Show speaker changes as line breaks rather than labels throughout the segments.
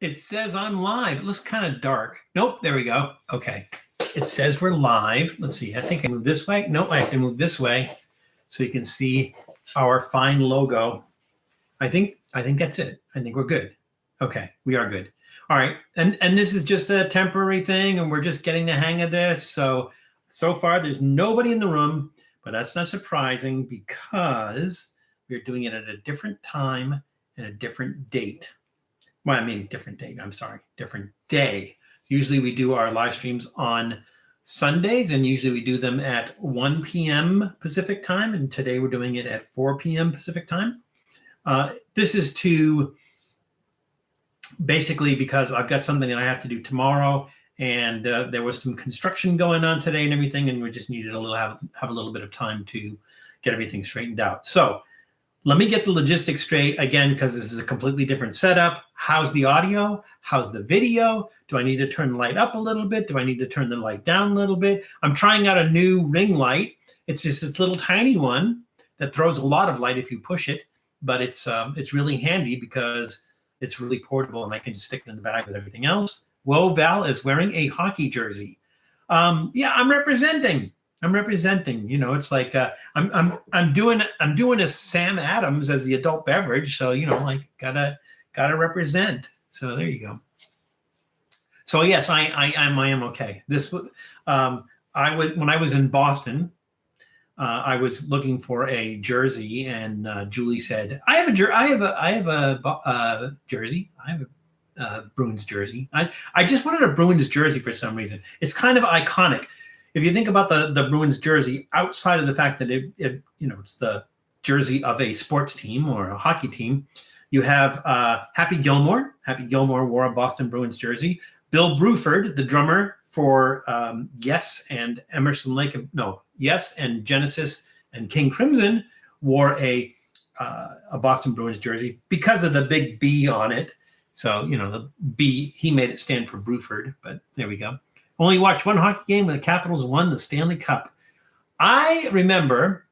It says I'm live. It looks kind of dark. Nope, there we go. Okay. It says we're live. Let's see. I think I move this way. Nope, I have to move this way so you can see our fine logo. I think that's it. I think we're good. Okay, we are good. All right. And this is just a temporary thing, and we're just getting the hang of this. So far there's nobody in the room, but that's not surprising because we're doing it at a different time and a different date. Well, I mean, different date. I'm sorry, different day. Usually we do our live streams on Sundays, and usually we do them at 1 p.m. Pacific time. And today we're doing it at 4 p.m. Pacific time. This is to basically because I've got something that I have to do tomorrow, and there was some construction going on today and everything, and we just needed have a little bit of time to get everything straightened out. So let me get the logistics straight again, because this is a completely different setup. How's the audio? How's the video? Do I need to turn the light up a little bit? Do I need to turn the light down a little bit? I'm trying out a new ring light. It's just this little tiny one that throws a lot of light if you push it, but it's really handy because it's really portable and I can just stick it in the bag with everything else. Whoa, Val is wearing a hockey jersey. Yeah, I'm representing. You know, it's like I'm doing a Sam Adams as the adult beverage, so you know, like gotta represent. So there you go. So yes, I am okay. This when I was in Boston, I was looking for a jersey, and Julie said, I have a jersey. I have a Bruins jersey. I just wanted a Bruins jersey for some reason. It's kind of iconic. If you think about the Bruins jersey, outside of the fact that it's the jersey of a sports team or a hockey team, you have Happy Gilmore. Happy Gilmore wore a Boston Bruins jersey. Bill Bruford, the drummer for Yes and Yes and Genesis and King Crimson, wore a Boston Bruins jersey because of the big B on it. So you know the B, he made it stand for Bruford. But there we go. Only watched one hockey game when the Capitals won the Stanley Cup. I remember,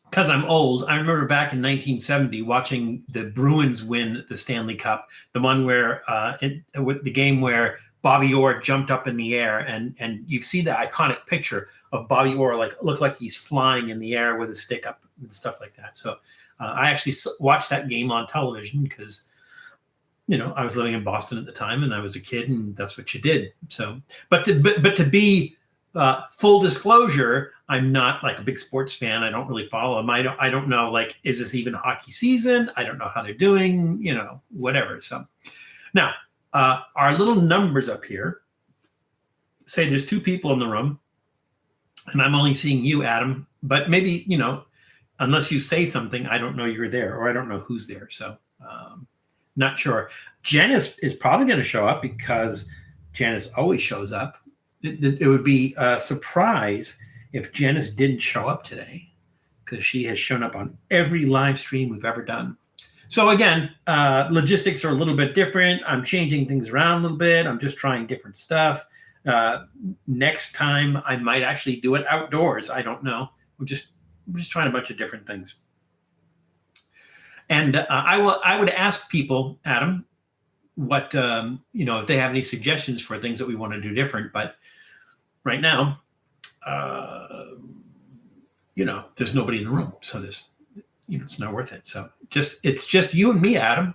because I'm old, I remember back in 1970 watching the Bruins win the Stanley Cup, the one where the game where Bobby Orr jumped up in the air, and you see the iconic picture of Bobby Orr looked like he's flying in the air with a stick up and stuff like that. So I actually watched that game on television because you know, I was living in Boston at the time, and I was a kid, and that's what you did. So, but to be full disclosure, I'm not like a big sports fan. I don't really follow them. I don't know, like, is this even hockey season? I don't know how they're doing. You know, whatever. So now our little numbers up here say there's 2 people in the room, and I'm only seeing you, Adam. But maybe unless you say something, I don't know you're there, or I don't know who's there. So. Not sure. Janice is probably going to show up because Janice always shows up. It would be a surprise if Janice didn't show up today because she has shown up on every live stream we've ever done. So again, logistics are a little bit different. I'm changing things around a little bit. I'm just trying different stuff. Next time I might actually do it outdoors. I don't know. We're just trying a bunch of different things. And I would ask people, Adam, what if they have any suggestions for things that we want to do different. But right now, there's nobody in the room, so it's not worth it. So it's just you and me, Adam,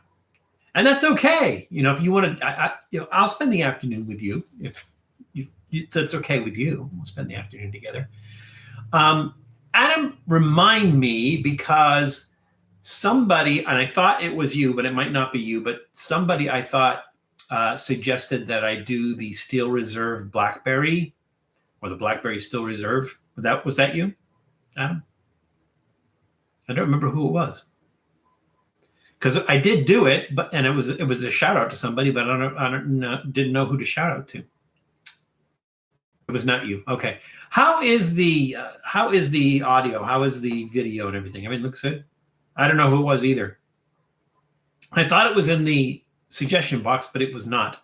and that's okay. If you want to, I'll spend the afternoon with you if that's okay with you. We'll spend the afternoon together. Adam, remind me because. Somebody, and I thought it was you, but it might not be you, but somebody I thought suggested that I do the Steel Reserve Blackberry or the Blackberry Steel Reserve. Was that you, Adam? I don't remember who it was. Because I did do it, and it was a shout out to somebody, but didn't know who to shout out to. It was not you. Okay. How is the audio? How is the video and everything? Everything looks good? I don't know who it was either. I thought it was in the suggestion box, but it was not.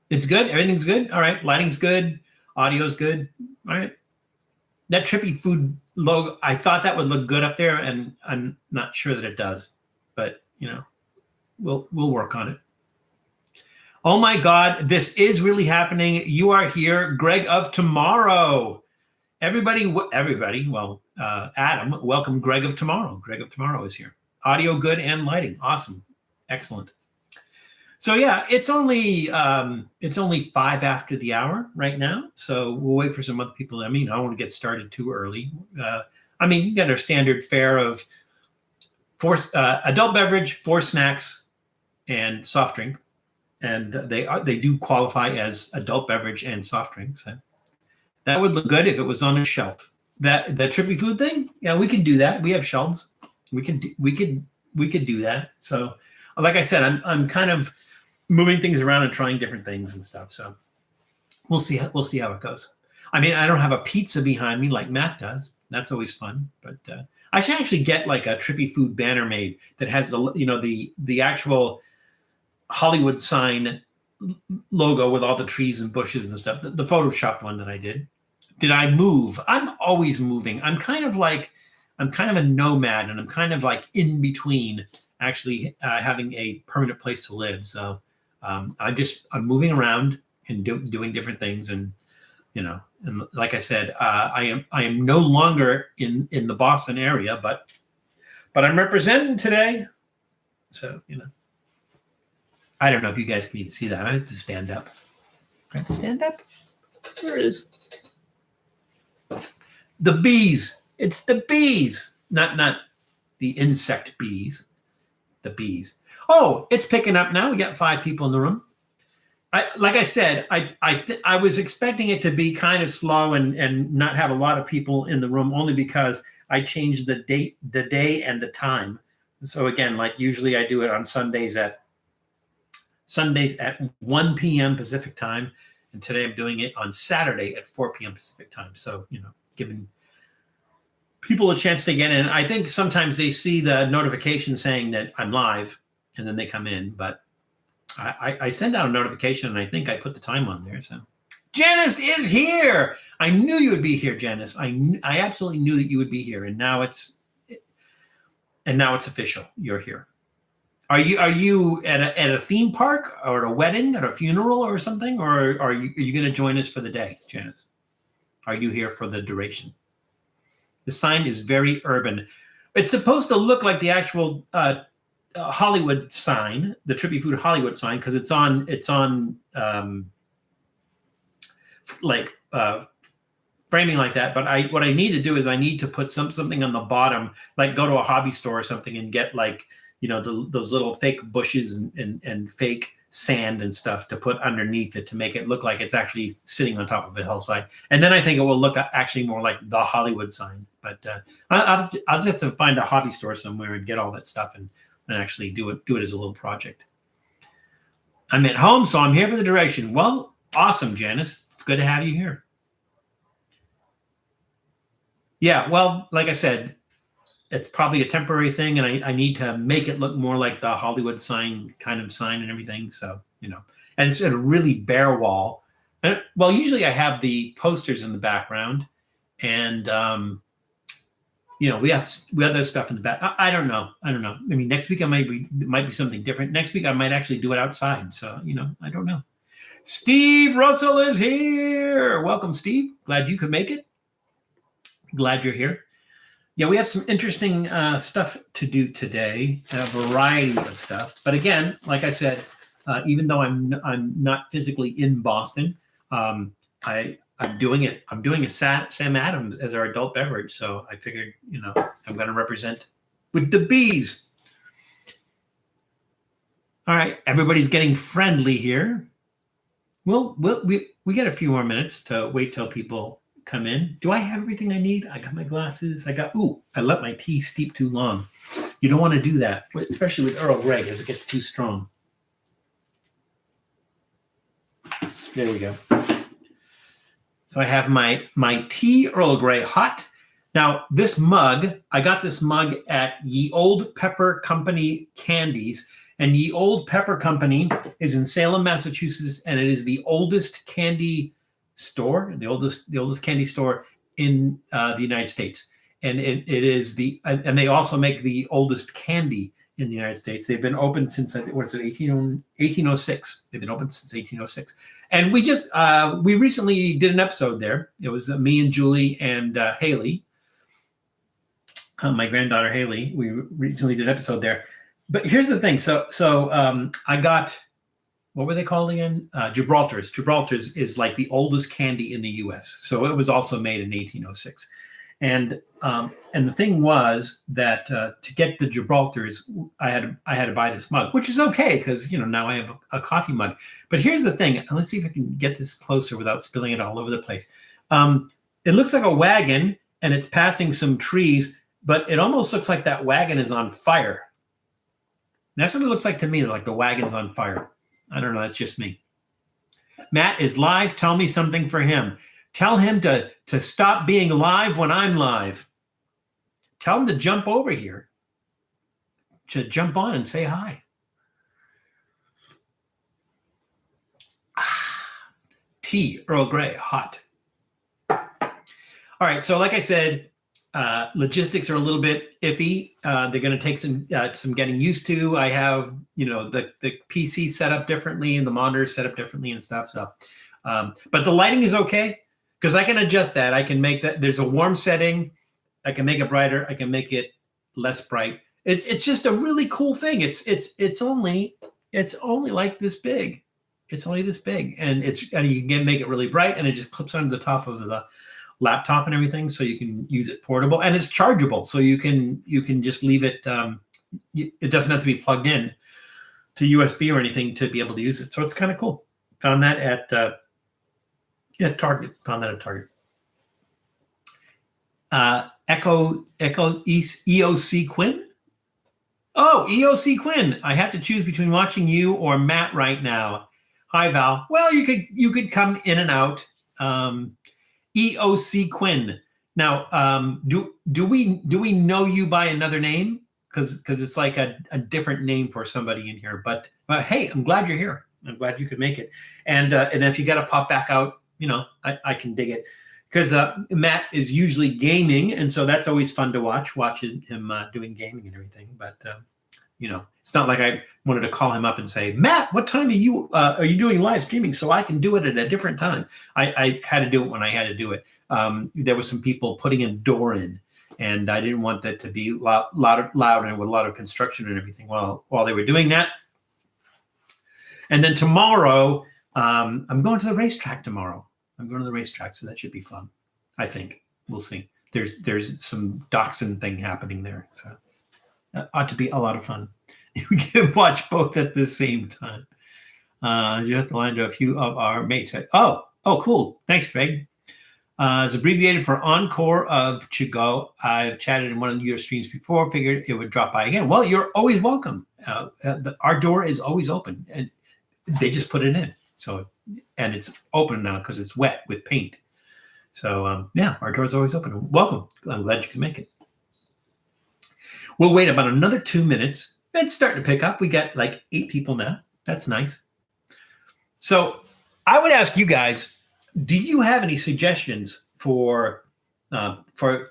It's good. Everything's good. All right. Lighting's good. Audio's good. All right. That Trippy Food logo, I thought that would look good up there, and I'm not sure that it does. But we'll work on it. Oh my God, this is really happening. You are here, Greg of Tomorrow. Everybody, well, Adam, welcome Greg of Tomorrow. Greg of Tomorrow is here. Audio good and lighting. Awesome. Excellent. So yeah, it's only 5 after the hour right now. So we'll wait for some other people. I mean, I don't want to get started too early. You get our standard fare of 4 adult beverage, 4 snacks, and soft drink. And they do qualify as adult beverage and soft drinks. That would look good if it was on a shelf. The Trippy Food thing, yeah, we can do that. We have shelves. We could do that. So, like I said, I'm kind of moving things around and trying different things and stuff. So we'll see how it goes. I mean, I don't have a pizza behind me like Matt does. That's always fun. But I should actually get like a Trippy Food banner made that has the actual Hollywood sign logo with all the trees and bushes and stuff. The Photoshopped one that I did. Did I move? I'm always moving. I'm kind of a nomad, and I'm kind of like in between actually having a permanent place to live. So I'm moving around and doing different things, and and like I said, I am no longer in the Boston area, but I'm representing today. So I don't know if you guys can even see that. I have to stand up. I have to stand up. There it is. The bees. It's the bees. Not the insect bees. The bees. Oh, it's picking up now. We got 5 people in the room. Like I said, I was expecting it to be kind of slow and not have a lot of people in the room, only because I changed the day and the time. So again, like usually I do it on Sundays at 1 p.m. Pacific time. And today I'm doing it on Saturday at 4 p.m. Pacific time. So, giving people a chance to get in. I think sometimes they see the notification saying that I'm live and then they come in. But I send out a notification and I think I put the time on there. So Janice is here. I knew you would be here, Janice. I absolutely knew that you would be here. And now it's official. You're here. Are you at a theme park or at a wedding, at a funeral or something? Or are you going to join us for the day, Janice? Are you here for the duration? The sign is very urban. It's supposed to look like the actual Hollywood sign, the Trippy Food Hollywood sign, because it's on framing like that. But what I need to do is I need to put something on the bottom, like go to a hobby store or something and get like those little fake bushes and fake sand and stuff to put underneath it to make it look like it's actually sitting on top of a hillside. And then I think it will look actually more like the Hollywood sign. But I'll just have to find a hobby store somewhere and get all that stuff and actually do it as a little project. I'm at home, so I'm here for the duration. Well, awesome, Janice. It's good to have you here. Yeah, well, like I said, it's probably a temporary thing, and I need to make it look more like the Hollywood sign kind of sign and everything. So, and it's a really bare wall. And, well, usually I have the posters in the background, and we have other stuff in the back. I don't know. I mean, next week it might be something different. Next week I might actually do it outside. So, I don't know. Steve Russell is here. Welcome, Steve. Glad you could make it. Glad you're here. Yeah, we have some interesting stuff to do today, a variety of stuff. But again, like I said, even though I'm not physically in Boston, I'm doing it. I'm doing a Sam Adams as our adult beverage. So I figured, I'm going to represent with the bees. All right, everybody's getting friendly here. Well, we get a few more minutes to wait till people come in. Do I have everything I need? I got my glasses. I let my tea steep too long. You don't want to do that, especially with Earl Grey, as it gets too strong. There we go. So I have my tea Earl Grey hot. Now, this mug, I got this mug at Ye Old Pepper Company Candies. And Ye Old Pepper Company is in Salem, Massachusetts, and it is the oldest candy store, the oldest candy store in the United States. And it is and they also make the oldest candy in the United States. They've been open since, I think, what is it, 1806. They've been open since 1806. And we recently did an episode there. It was me and Julie and Haley, my granddaughter Haley. We recently did an episode there. But here's the thing. So I got, what were they called again? Gibraltar's. Gibraltar's is like the oldest candy in the U.S. So it was also made in 1806. And the thing was that to get the Gibraltar's, I had to buy this mug, which is okay because now I have a coffee mug. But here's the thing, and let's see if I can get this closer without spilling it all over the place. It looks like a wagon, and it's passing some trees, but it almost looks like that wagon is on fire. That's what it looks like to me, like the wagon's on fire. I don't know, that's just me. Matt is live. Tell me something for him. Tell him to stop being live when I'm live. Tell him to jump over here, to jump on and say hi. Tea, Earl Grey, hot. All right, so like I said, logistics are a little bit iffy. They're going to take some getting used to. I have, the PC set up differently and the monitor set up differently and stuff. So, but the lighting is okay. Because I can adjust that. I can make that. There's a warm setting. I can make it brighter. I can make it less bright. It's just a really cool thing. It's only like this big. It's only this big, and you can make it really bright, and it just clips onto the top of the laptop and everything, so you can use it portable, and it's chargeable, so you can just leave it. It doesn't have to be plugged in to USB or anything to be able to use it. So it's kind of cool. Found that at Target. Found that at Target. Echo EOC Quinn. Oh, EOC Quinn. I have to choose between watching you or Matt right now. Hi, Val. Well, you could come in and out. EOC Quinn. Now, do we know you by another name? Because it's like a different name for somebody in here. But hey, I'm glad you're here. I'm glad you could make it. And if you got to pop back out, I can dig it. Because Matt is usually gaming, and so that's always fun to watch him doing gaming and everything. But it's not like I wanted to call him up and say, Matt, what time are you doing live streaming so I can do it at a different time? I had to do it when I had to do it. There were some people putting a door in, and I didn't want that to be loud and with a lot of construction and everything while they were doing that. And then tomorrow, I'm going to the racetrack tomorrow. So that should be fun. I think we'll see. There's some dachshund thing happening there, so that ought to be a lot of fun. We can watch both at the same time. You have to line to a few of our mates. Oh, cool. Thanks, Greg. It's abbreviated for Encore of Chigo. I've chatted in one of your streams before. Figured it would drop by again. Well, you're always welcome. Our door is always open, and they just put it in. So, and it's open now because it's wet with paint. So, our door's always open. Welcome. I'm glad you can make it. We'll wait about another 2 minutes. It's starting to pick up. We got like 8 people now. That's nice. So, I would ask you guys, do you have any suggestions for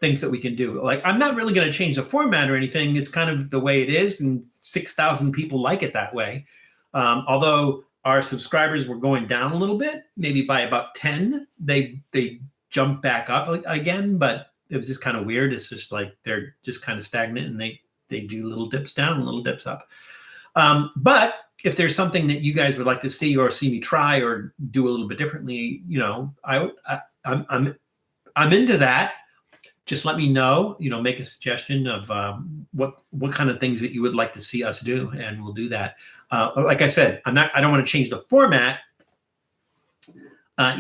things that we can do? Like, I'm not really going to change the format or anything. It's kind of the way it is, and 6,000 people like it that way. Although our subscribers were going down a little bit, maybe by about 10. They jumped back up again, but it was just kind of weird. It's just like they're just kind of stagnant, and they do little dips down and little dips up. But if there's something that you guys would like to see or see me try or do a little bit differently, I'm into that. Just let me know. Make a suggestion of what kind of things that you would like to see us do, and we'll do that. Like I said, I don't want to change the format. I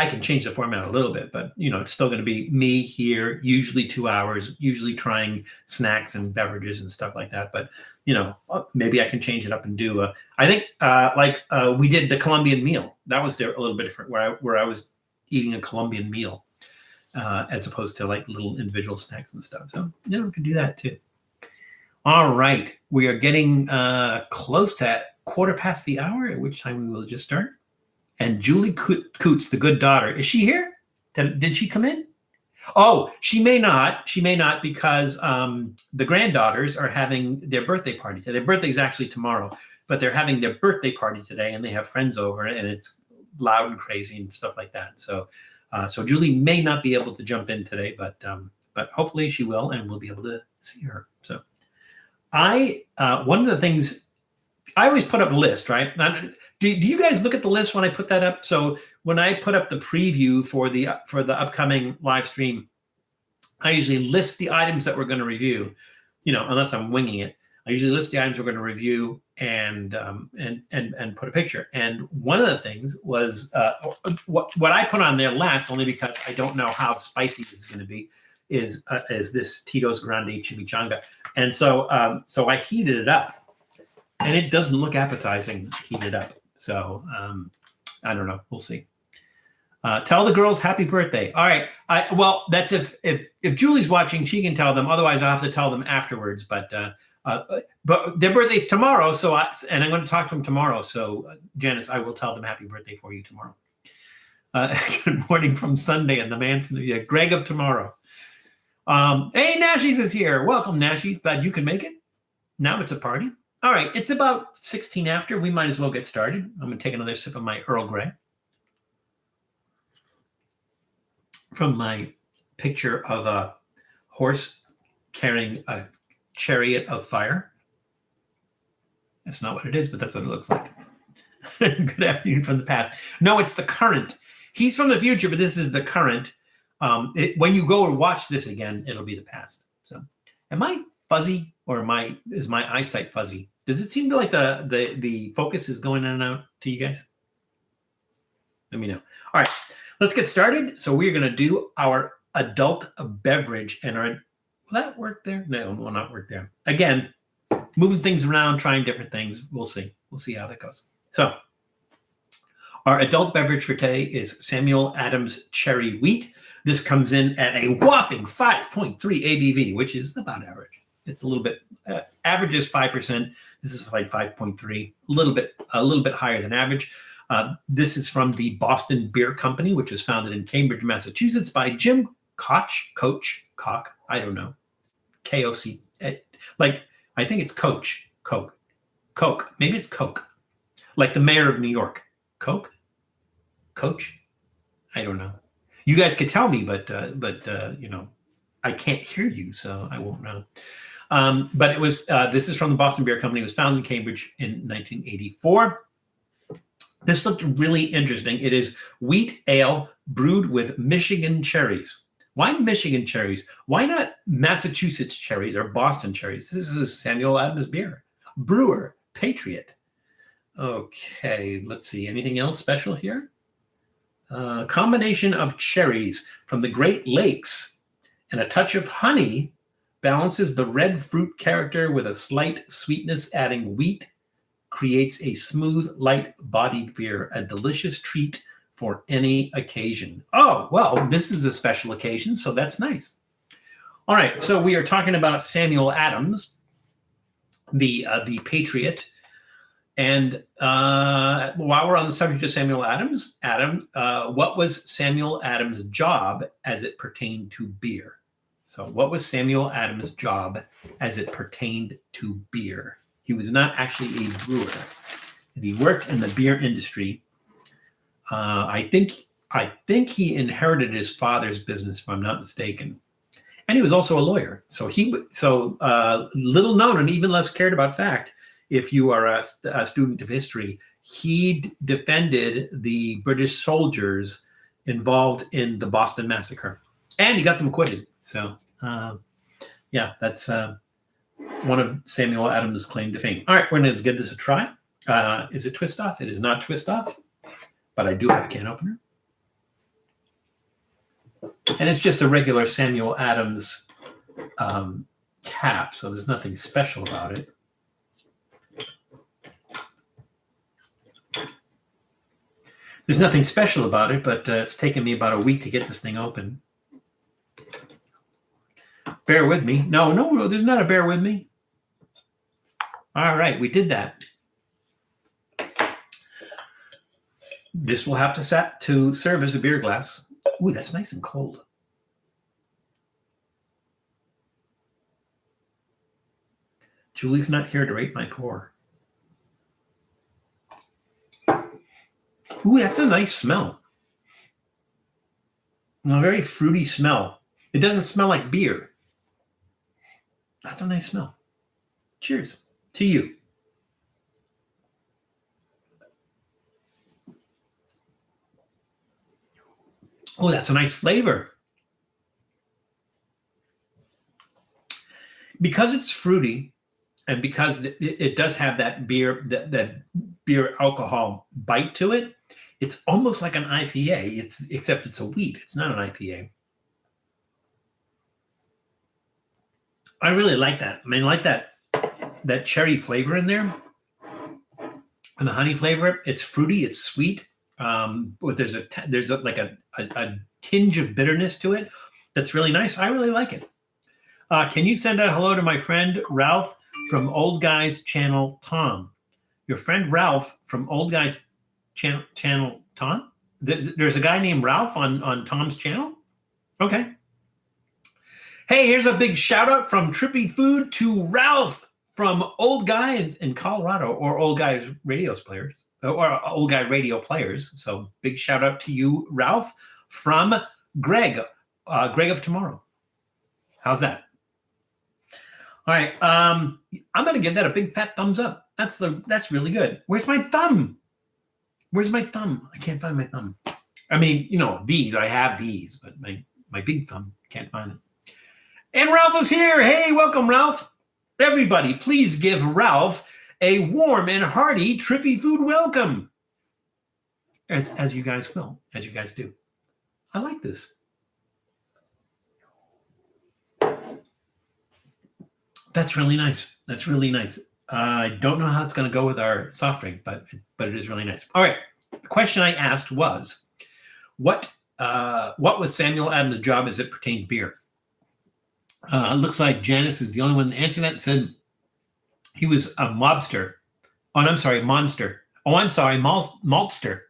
can change the format a little bit, but it's still going to be me here, usually 2 hours, usually trying snacks and beverages and stuff like that. But maybe I can change it up and do. I think we did the Colombian meal. That was there a little bit different, where I was eating a Colombian meal as opposed to like little individual snacks and stuff. So we can do that too. All right, we are getting close to 1/4 the hour, at which time we will just start. And Julie Coots, the good daughter, is she here? Did she come in? Oh, she may not. She may not because the granddaughters are having their birthday party today. Their birthday is actually tomorrow, but they're having their birthday party today, and they have friends over, and it's loud and crazy and stuff like that. So, so Julie may not be able to jump in today, but hopefully she will, and we'll be able to see her. So, one of the things I always put up a list, right? Do you guys look at the list when I put that up? So when I put up the preview for the upcoming live stream, I usually list the items that we're going to review. You know, unless I'm winging it, I usually list the items we're going to review and put a picture. And one of the things was what I put on there last, only because I don't know how spicy this is going to be, is this Tito's Grande Chimichanga. And so so I heated it up, and it doesn't look appetizing heated up. So I don't know. We'll see. Tell the girls happy birthday. All right. Well, that's if Julie's watching, she can tell them. Otherwise, I'll have to tell them afterwards. But their birthday's tomorrow, and I'm going to talk to them tomorrow. So Janice, I will tell them happy birthday for you tomorrow. Good morning from Sunday, and the man from the Greg of tomorrow. Hey, Nashies is here. Welcome, Nashies. Glad you can make it. Now it's a party. All right, it's about 16 after. We might as well get started. I'm going to take another sip of my Earl Grey from my picture of a horse carrying a chariot of fire. That's not what it is, but that's what it looks like. Good afternoon from the past. No, it's the current. He's from the future, but this is the current. When you go and watch this again, it'll be the past. So, am I fuzzy, or is my eyesight fuzzy? Does it seem like the focus is going in and out to you guys? Let me know. All right, let's get started. So we're going to do our adult beverage, and will that work there? No, it will not work there. Again, moving things around, trying different things. We'll see. We'll see how that goes. So our adult beverage for today is Samuel Adams Cherry Wheat. This comes in at a whopping 5.3 ABV, which is about average. It's a little bit, average is 5%. This is like 5.3, a little bit higher than average. This is from the Boston Beer Company, which was founded in Cambridge, Massachusetts by Jim Koch, I don't know, K-O-C, I think it's Coke, maybe it's Coke, like the mayor of New York, Coach, I don't know. You guys could tell me, but you know, I can't hear you, so I won't know. But it was this is from the Boston Beer Company. It was founded in Cambridge in 1984. This looked really interesting. It is wheat ale brewed with Michigan cherries. Why Michigan cherries? Why not Massachusetts cherries or Boston cherries? This is Samuel Adams beer. Brewer, Patriot. Okay, let's see. Anything else special here? Combination of cherries from the Great Lakes and a touch of honey balances the red fruit character with a slight sweetness. Adding wheat creates a smooth, light-bodied beer, a delicious treat for any occasion. Oh, well, this is a special occasion, so that's nice. All right, so we are talking about Samuel Adams, the Patriot. And while we're on the subject of Samuel Adams, what was Samuel Adams' job as it pertained to beer? So what was Samuel Adams' job as it pertained to beer? He was not actually a brewer, and he worked in the beer industry. I think he inherited his father's business, if I'm not mistaken. And he was also a lawyer. So little known and even less cared about fact, if you are a student of history, he defended the British soldiers involved in the Boston Massacre, and he got them acquitted. So, yeah, that's one of Samuel Adams' claim to fame. All right, we're going to give this a try. Is it twist off? It is not twist off, but I do have a can opener. And it's just a regular Samuel Adams cap, so there's nothing special about it. There's nothing special about it, but it's taken me about a week to get this thing open. Bear with me. No, there's not a bear with me. All right, we did that. This will have to serve as a beer glass. Ooh, that's nice and cold. Julie's not here to rate my pour. Ooh, that's a nice smell. A very fruity smell. It doesn't smell like beer. That's a nice smell. Cheers to you. Oh, that's a nice flavor. Because it's fruity and because it does have that beer, that beer alcohol bite to it, it's almost like an IPA, except it's a wheat. It's not an IPA. I really like that. I mean, I like that cherry flavor in there and the honey flavor. It's fruity, it's sweet, but there's a tinge of bitterness to it that's really nice. I really like it. Can you send a hello to my friend Ralph from Old Guys Channel Tom? Your friend Ralph from Old Guys Channel Tom? There's a guy named Ralph on Tom's channel? Okay. Hey, here's a big shout out from Trippy Food to Ralph from Old Guy in Colorado, or Old Guys Radio Players, or Old Guy Radio Players. So big shout out to you, Ralph, from Greg of Tomorrow. How's that? All right, I'm gonna give that a big fat thumbs up. That's really good. Where's my thumb? Where's my thumb? I can't find my thumb. I mean, I have these, but my big thumb, can't find it. And Ralph is here. Hey, welcome, Ralph. Everybody, please give Ralph a warm and hearty Trippy Food welcome. As you guys will, as you guys do. I like this. That's really nice. That's really nice. I don't know how it's going to go with our soft drink, but it is really nice. All right. The question I asked was, what was Samuel Adams' job as it pertained to beer? It looks like Janice is the only one answering that. Said he was a mobster. Oh, I'm sorry, monster. Oh, I'm sorry, maltster.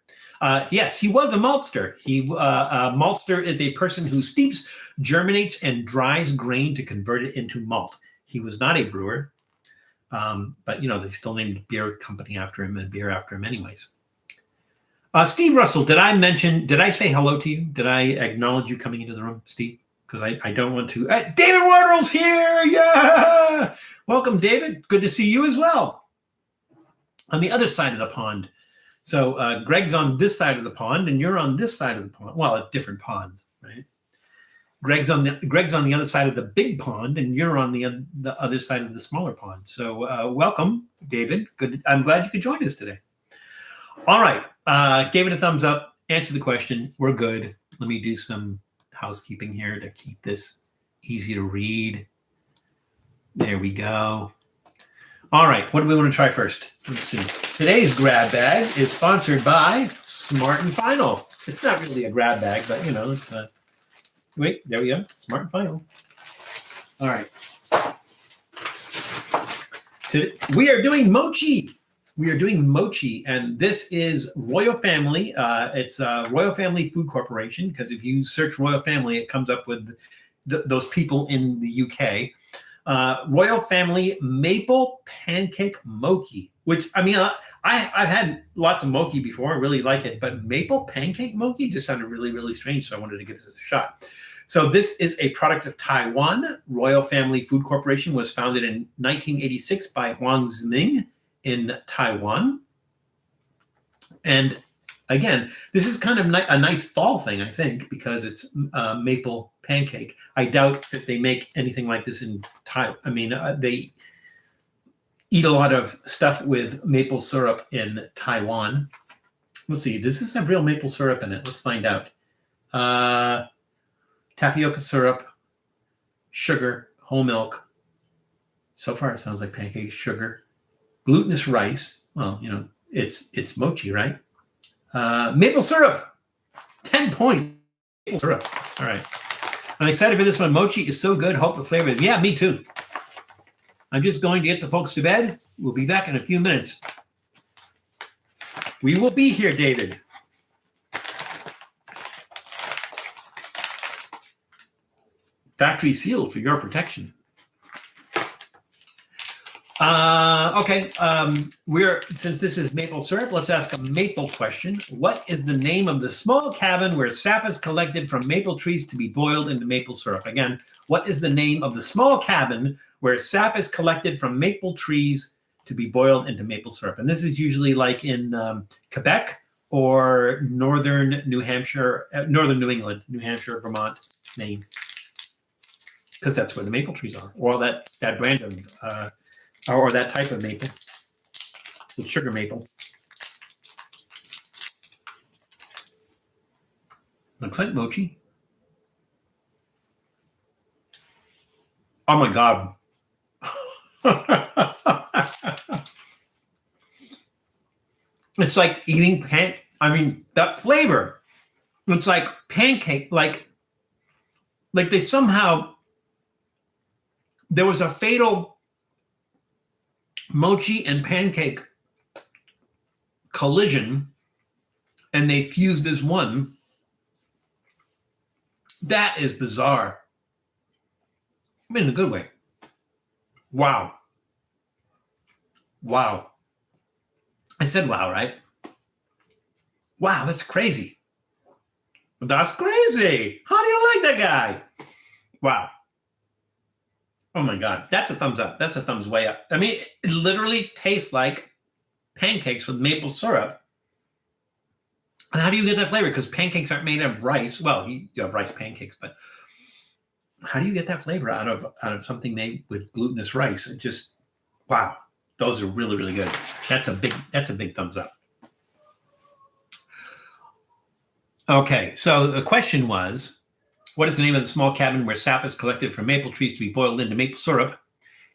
Yes, he was a maltster. A maltster is a person who steeps, germinates, and dries grain to convert it into malt. He was not a brewer, but they still named a beer company after him and beer after him anyways. Steve Russell, did I say hello to you? Did I acknowledge you coming into the room, Steve? Because I don't want to. David Wardle's here. Yeah. Welcome, David. Good to see you as well. On the other side of the pond. So Greg's on this side of the pond and you're on this side of the pond. Well, at different ponds, right? Greg's on the other side of the big pond and you're on the other side of the smaller pond. So welcome, David. Good. I'm glad you could join us today. All right. Gave it a thumbs up. Answer the question. We're good. Let me do some housekeeping here to keep this easy to read. There we go. All right, what do we want to try first? Let's see. Today's grab bag is sponsored by Smart and Final. It's not really a grab bag, but it's wait, there we go. Smart and Final. All right. We are doing mochi. We are doing mochi, and this is Royal Family. It's Royal Family Food Corporation, because if you search Royal Family, it comes up with those people in the UK. Royal Family Maple Pancake Mochi, which, I mean, I've had lots of mochi before. I really like it, but Maple Pancake Mochi just sounded really, really strange, so I wanted to give this a shot. So this is a product of Taiwan. Royal Family Food Corporation was founded in 1986 by Huang Ziming in Taiwan. And again, this is kind of a nice fall thing, I think, because it's maple pancake. I doubt that they make anything like this in Taiwan. I mean, they eat a lot of stuff with maple syrup in Taiwan. Let's see, does this have real maple syrup in it? Let's find out. Tapioca syrup, sugar, whole milk. So far, it sounds like pancake, sugar. Glutinous rice. Well, it's mochi, right? Maple syrup. 10 points. Maple syrup. All right. I'm excited for this one. Mochi is so good. Hope the flavor is. Yeah, me too. I'm just going to get the folks to bed. We'll be back in a few minutes. We will be here, David. Factory sealed for your protection. Okay. Since this is maple syrup, let's ask a maple question. What is the name of the small cabin where sap is collected from maple trees to be boiled into maple syrup? Again, what is the name of the small cabin where sap is collected from maple trees to be boiled into maple syrup? And this is usually like in Quebec or northern New Hampshire, northern New England, New Hampshire, Vermont, Maine, because that's where the maple trees are, or that brand of. Or that type of maple, the sugar maple. Looks like mochi. Oh my God. It's like eating that flavor. It's like pancake, like they somehow, there was a fatal mochi and pancake collision, and they fused as one. That is bizarre. I mean, in a good way. Wow. Wow. I said wow, right? Wow, that's crazy. That's crazy. How do you like that guy? Wow. Oh my God, that's a thumbs up. That's a thumbs way up. I mean, it literally tastes like pancakes with maple syrup. And how do you get that flavor? Because pancakes aren't made of rice. Well, you have rice pancakes, but how do you get that flavor out of something made with glutinous rice? It just, wow, those are really, really good. That's a big thumbs up. Okay, so the question was, what is the name of the small cabin where sap is collected from maple trees to be boiled into maple syrup?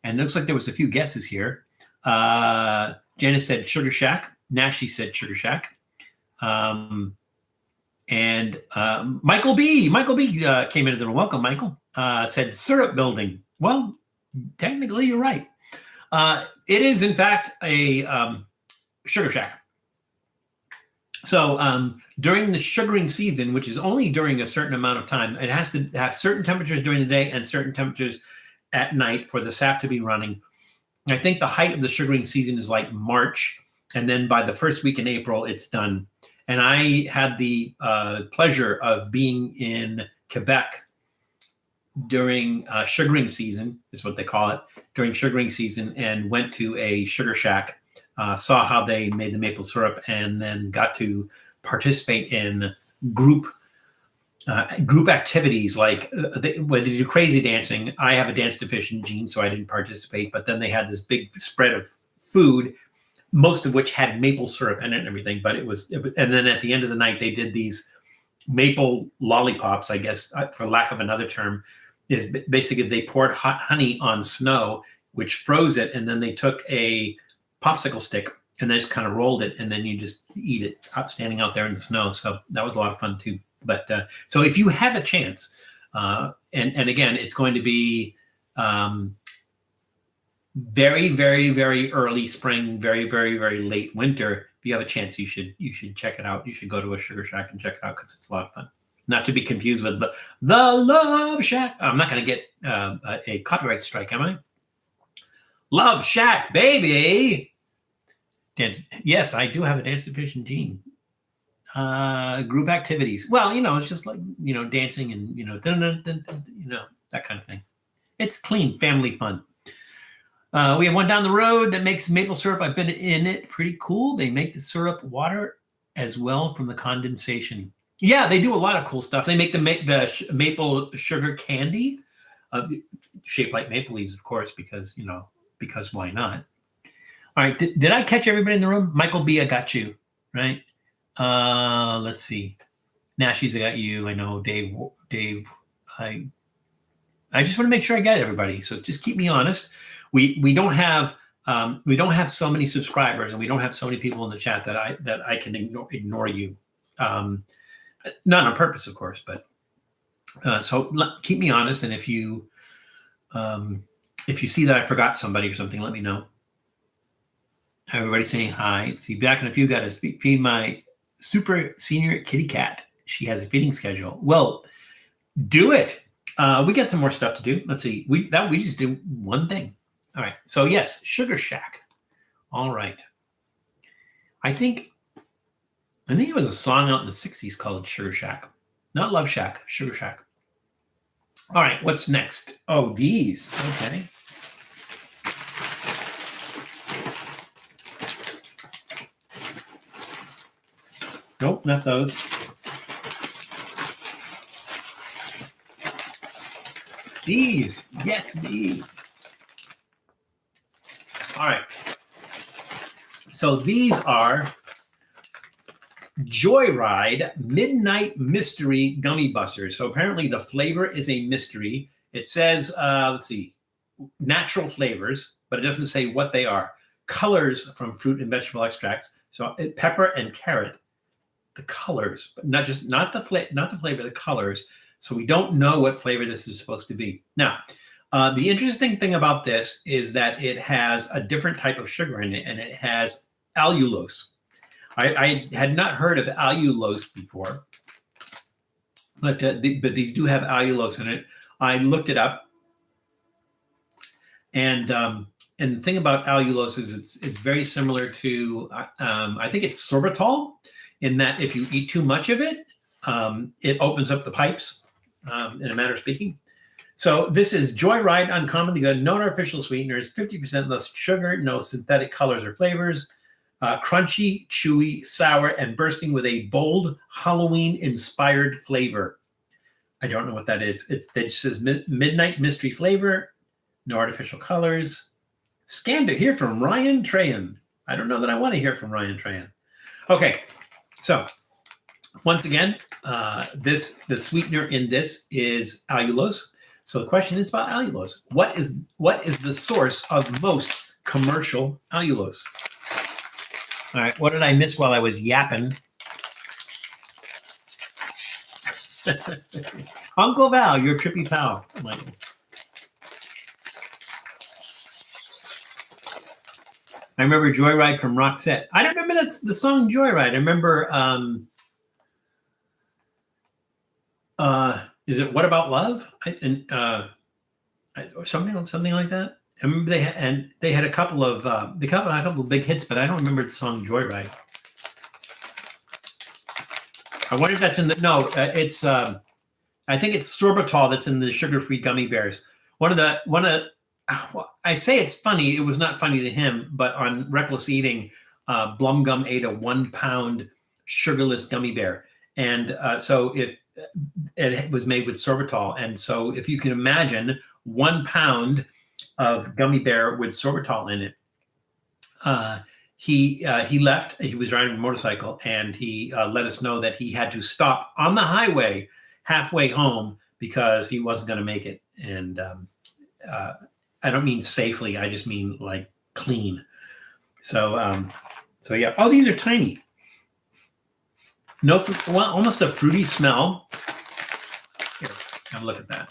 And it looks like there was a few guesses here. Janice said Sugar Shack. Nashi said Sugar Shack. And Michael B. Came into the room. Welcome, Michael. Said syrup building. Well, technically, you're right. It is, in fact, a Sugar Shack. So during the sugaring season, which is only during a certain amount of time, it has to have certain temperatures during the day and certain temperatures at night for the sap to be running. I think the height of the sugaring season is like March, and then by the first week in April, it's done. And I had the pleasure of being in Quebec during sugaring season, is what they call it, during sugaring season, and went to a sugar shack, saw how they made the maple syrup, and then got to participate in group activities, like where they do crazy dancing. I have a dance deficient gene, so I didn't participate, but then they had this big spread of food, most of which had maple syrup in it and everything. But and then at the end of the night, they did these maple lollipops, I guess, for lack of another term, is basically they poured hot honey on snow, which froze it, and then they took a popsicle stick and they just kind of rolled it, and then you just eat it standing out there in the snow. So that was a lot of fun too. But so if you have a chance, and again, it's going to be very, very, very early spring, very, very, very late winter. If you have a chance, you should check it out. You should go to a sugar shack and check it out because it's a lot of fun. Not to be confused with the Love Shack. I'm not going to get a copyright strike, am I? Love Shack, baby. Dance. Yes, I do have a dance deficient gene. Group activities. Well, it's just like, dancing and, that kind of thing. It's clean family fun. We have one down the road that makes maple syrup. I've been in it. Pretty cool. They make the syrup water as well from the condensation. Yeah, they do a lot of cool stuff. They make the maple sugar candy, shaped like maple leaves, of course, because why not? All right. Did I catch everybody in the room? Michael B, I got you, right? Let's see. Nashi's, I got you. I know Dave. I just want to make sure I got everybody. So just keep me honest. We don't have so many subscribers, and we don't have so many people in the chat that I can ignore you. Not on purpose, of course, but so keep me honest. And if you see that I forgot somebody or something, let me know. Everybody saying hi. See, back in a few, got to feed my super senior kitty cat. She has a feeding schedule. Well, do it. We got some more stuff to do. Let's see. We just do one thing. All right. So yes, Sugar Shack. All right. I think it was a song out in the 60s called Sugar Shack. Not Love Shack, Sugar Shack. All right, what's next? Oh, these. Okay. Nope, not those. These. Yes, these. All right. So these are Joyride Midnight Mystery Gummy Busters. So apparently the flavor is a mystery. It says, let's see, natural flavors, but it doesn't say what they are. Colors from fruit and vegetable extracts. So pepper and carrot. The colors, but not the flavor, the colors. So we don't know what flavor this is supposed to be. Now, the interesting thing about this is that it has a different type of sugar in it, and it has allulose. I had not heard of allulose before, but these do have allulose in it. I looked it up, and the thing about allulose is it's very similar to I think it's sorbitol, in that if you eat too much of it, it opens up the pipes, in a manner of speaking. So this is Joyride Uncommonly Good, no artificial sweeteners, 50% less sugar, no synthetic colors or flavors. Crunchy, chewy, sour, and bursting with a bold Halloween-inspired flavor. I don't know what that is. It just says midnight mystery flavor, no artificial colors. Scan to hear from Ryan Trahan. I don't know that I want to hear from Ryan Trahan. Okay, so once again, the sweetener in this is allulose. So the question is about allulose. What is the source of most commercial allulose? All right, what did I miss while I was yapping? Uncle Val, your trippy pal, Michael. I remember Joyride from Roxette. I don't remember the song Joyride. I remember, is it What About Love? Or something like that. I remember they had a couple of big hits, but I don't remember the song Joyride. I wonder if that's in the it's I think it's sorbitol that's in the sugar-free gummy bears. I say it's funny. It was not funny to him, but on Reckless Eating, Blum Gum ate a 1 pound sugarless gummy bear, and so if it was made with sorbitol, and so if you can imagine 1 pound of gummy bear with sorbitol in it, he left. He was riding a motorcycle, and he let us know that he had to stop on the highway halfway home because he wasn't going to make it. And I don't mean safely. I just mean like clean. So yeah. Oh, these are tiny. No, well, almost a fruity smell. Here, have a look at that.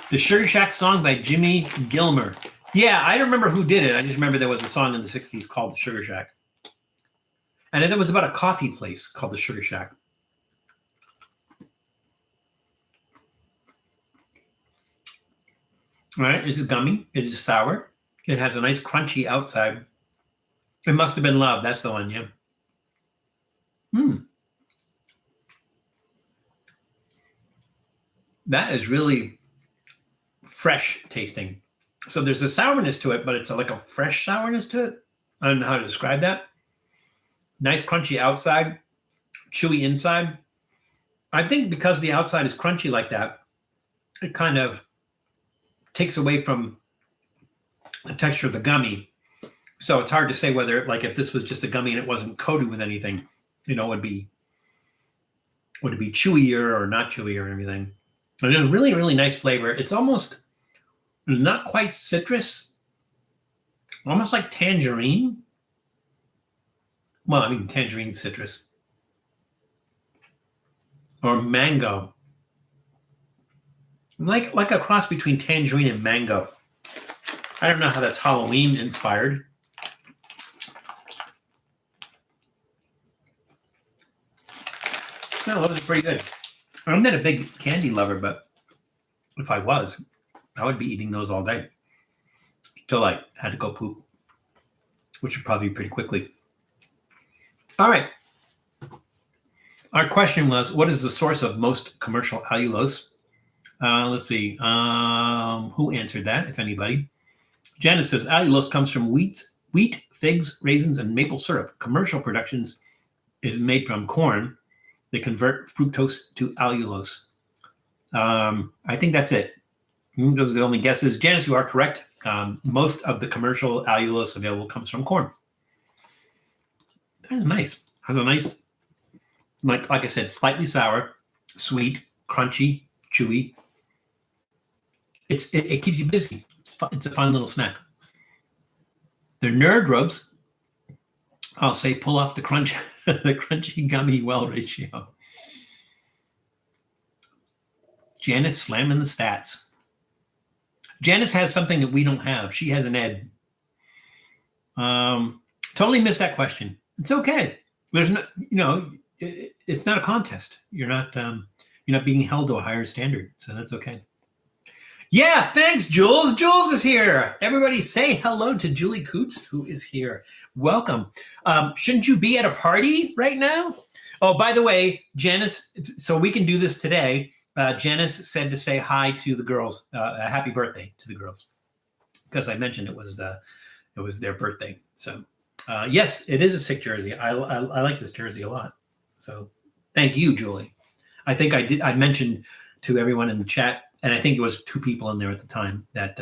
The Sugar Shack song by Jimmy Gilmer. Yeah, I don't remember who did it. I just remember there was a song in the 60s called The Sugar Shack. And it was about a coffee place called The Sugar Shack. All right, this is gummy. It is sour. It has a nice crunchy outside. It must have been love. That's the one, yeah. That is really fresh tasting. So there's a sourness to it, but it's like a fresh sourness to it. I don't know how to describe that. Nice crunchy outside, chewy inside. I think because the outside is crunchy like that, it kind of takes away from the texture of the gummy. So it's hard to say whether, like, if this was just a gummy and it wasn't coated with anything, would it be chewier or not chewier or anything. And it's a really, really nice flavor. It's almost not quite citrus, almost like tangerine. Well, I mean, tangerine citrus. Or mango. Like a cross between tangerine and mango. I don't know how that's Halloween inspired. No, those are pretty good. I'm not a big candy lover, but if I was, I would be eating those all day till I had to go poop, which would probably be pretty quickly. All right. Our question was, what is the source of most commercial allulose? Let's see. Who answered that, if anybody? Janice says, allulose comes from wheat, figs, raisins, and maple syrup. Commercial productions is made from corn. They convert fructose to allulose. I think that's it. Those are the only guesses. Janice, you are correct. Most of the commercial allulose available comes from corn. That is nice. Has a nice, like I said, slightly sour, sweet, crunchy, chewy. It keeps you busy. It's a fun little snack. They're nerd rubs. I'll say pull off the crunch, the crunchy gummy well ratio. Janice slamming the stats. Janice has something that we don't have. She has an ed. Totally missed that question. It's okay. There's no, it's not a contest. You're not being held to a higher standard, so that's okay. Yeah, thanks, Jules. Jules is here. Everybody say hello to Julie Coots, who is here. Welcome. Shouldn't you be at a party right now? Oh, by the way, Janice, so we can do this today. Janice said to say hi to the girls. A happy birthday to the girls, because I mentioned it was their birthday. So yes, it is a sick jersey. I like this jersey a lot. So thank you, Julie. I think I mentioned to everyone in the chat, and I think it was 2 people in there at the time that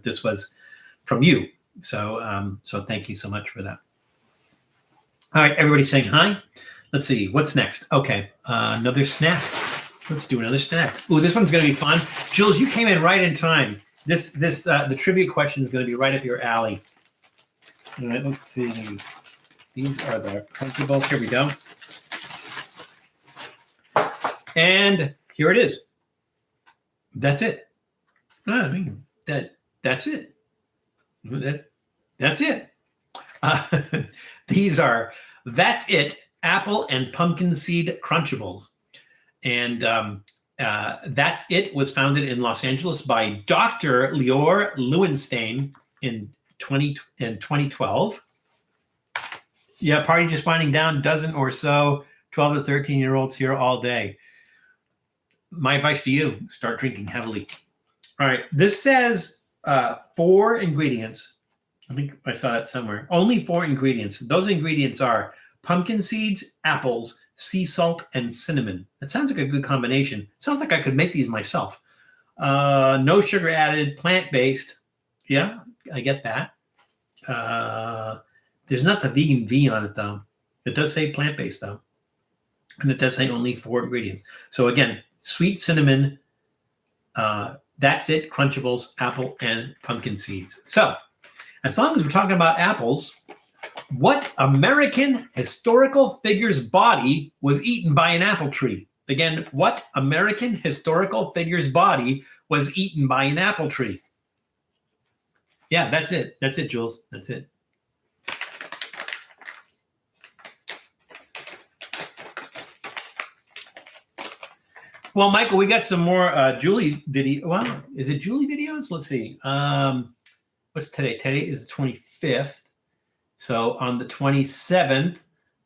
this was from you. So so thank you so much for that. All right, everybody saying hi. Let's see what's next. Okay, another snack. Let's do another snack. Ooh, this one's going to be fun. Jules, you came in right in time. The trivia question is going to be right up your alley. All right, let's see. These are the Crunchables. Here we go. And here it is. That's it. I mean, that's it. That's it. These are That's It apple and pumpkin seed Crunchables. And That's It was founded in Los Angeles by Dr. Lior Lewenstein in 2012. Yeah, party just winding down, dozen or so 12 to 13-year-olds here all day. My advice to you, start drinking heavily. All right, this says 4 ingredients. I think I saw that somewhere. Only 4 ingredients. Those ingredients are pumpkin seeds, apples, sea salt, and cinnamon. That sounds like a good combination. It sounds like I could make these myself. No sugar added, plant-based. Yeah, I get that. There's not the vegan V on it, though. It does say plant-based, though. And it does say only 4 ingredients. So again, sweet cinnamon, That's It, Crunchables, apple, and pumpkin seeds. So as long as we're talking about apples, what American historical figure's body was eaten by an apple tree? Again, what American historical figure's body was eaten by an apple tree? Yeah, that's it. That's it, Jules. That's it. Well, Michael, we got some more Julie video. Well, is it Julie videos? Let's see. What's today? Today is the 25th. So on the 27th,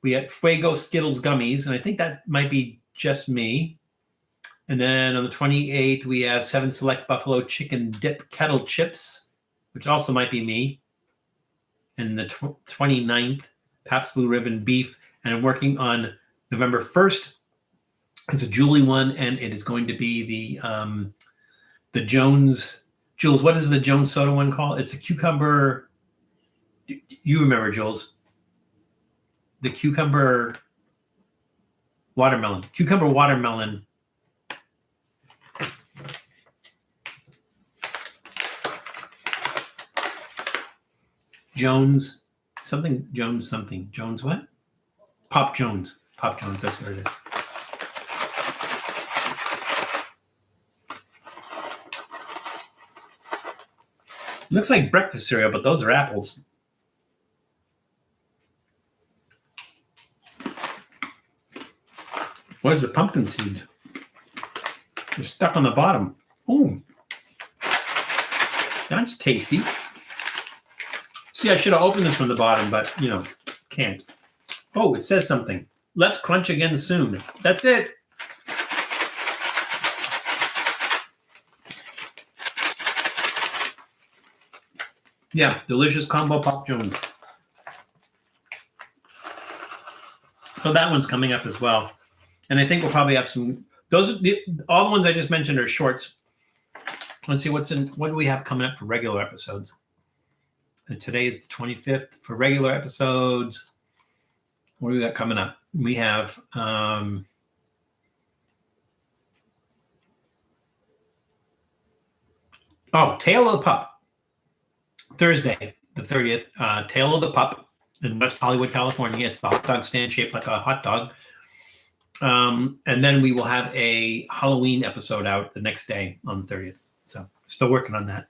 we had Fuego Skittles gummies, and I think that might be just me. And then on the 28th, we have 7 Select Buffalo Chicken Dip Kettle Chips, which also might be me. And the 29th, Pabst Blue Ribbon Beef. And I'm working on November 1st. It's a Julie one, and it is going to be the Jones. Jules, what is the Jones soda one called? It's a cucumber. You remember, Jules? The cucumber watermelon. Cucumber watermelon. Jones something. Jones something. Jones what? Pop Jones. Pop Jones. That's what it is. Looks like breakfast cereal, but those are apples. Where's the pumpkin seeds? They're stuck on the bottom. Ooh. That's tasty. See, I should have opened this from the bottom, but can't. Oh, it says something. Let's crunch again soon. That's it. Yeah, delicious combo Pop Jones. So that one's coming up as well. And I think we'll probably have some, all the ones I just mentioned are shorts. Let's see what do we have coming up for regular episodes. And today is the 25th. For regular episodes, what do we got coming up? We have Tale of the Pup. Thursday, the 30th, Tale of the Pup in West Hollywood, California. It's the hot dog stand shaped like a hot dog. And then we will have a Halloween episode out the next day on the 30th. So still working on that.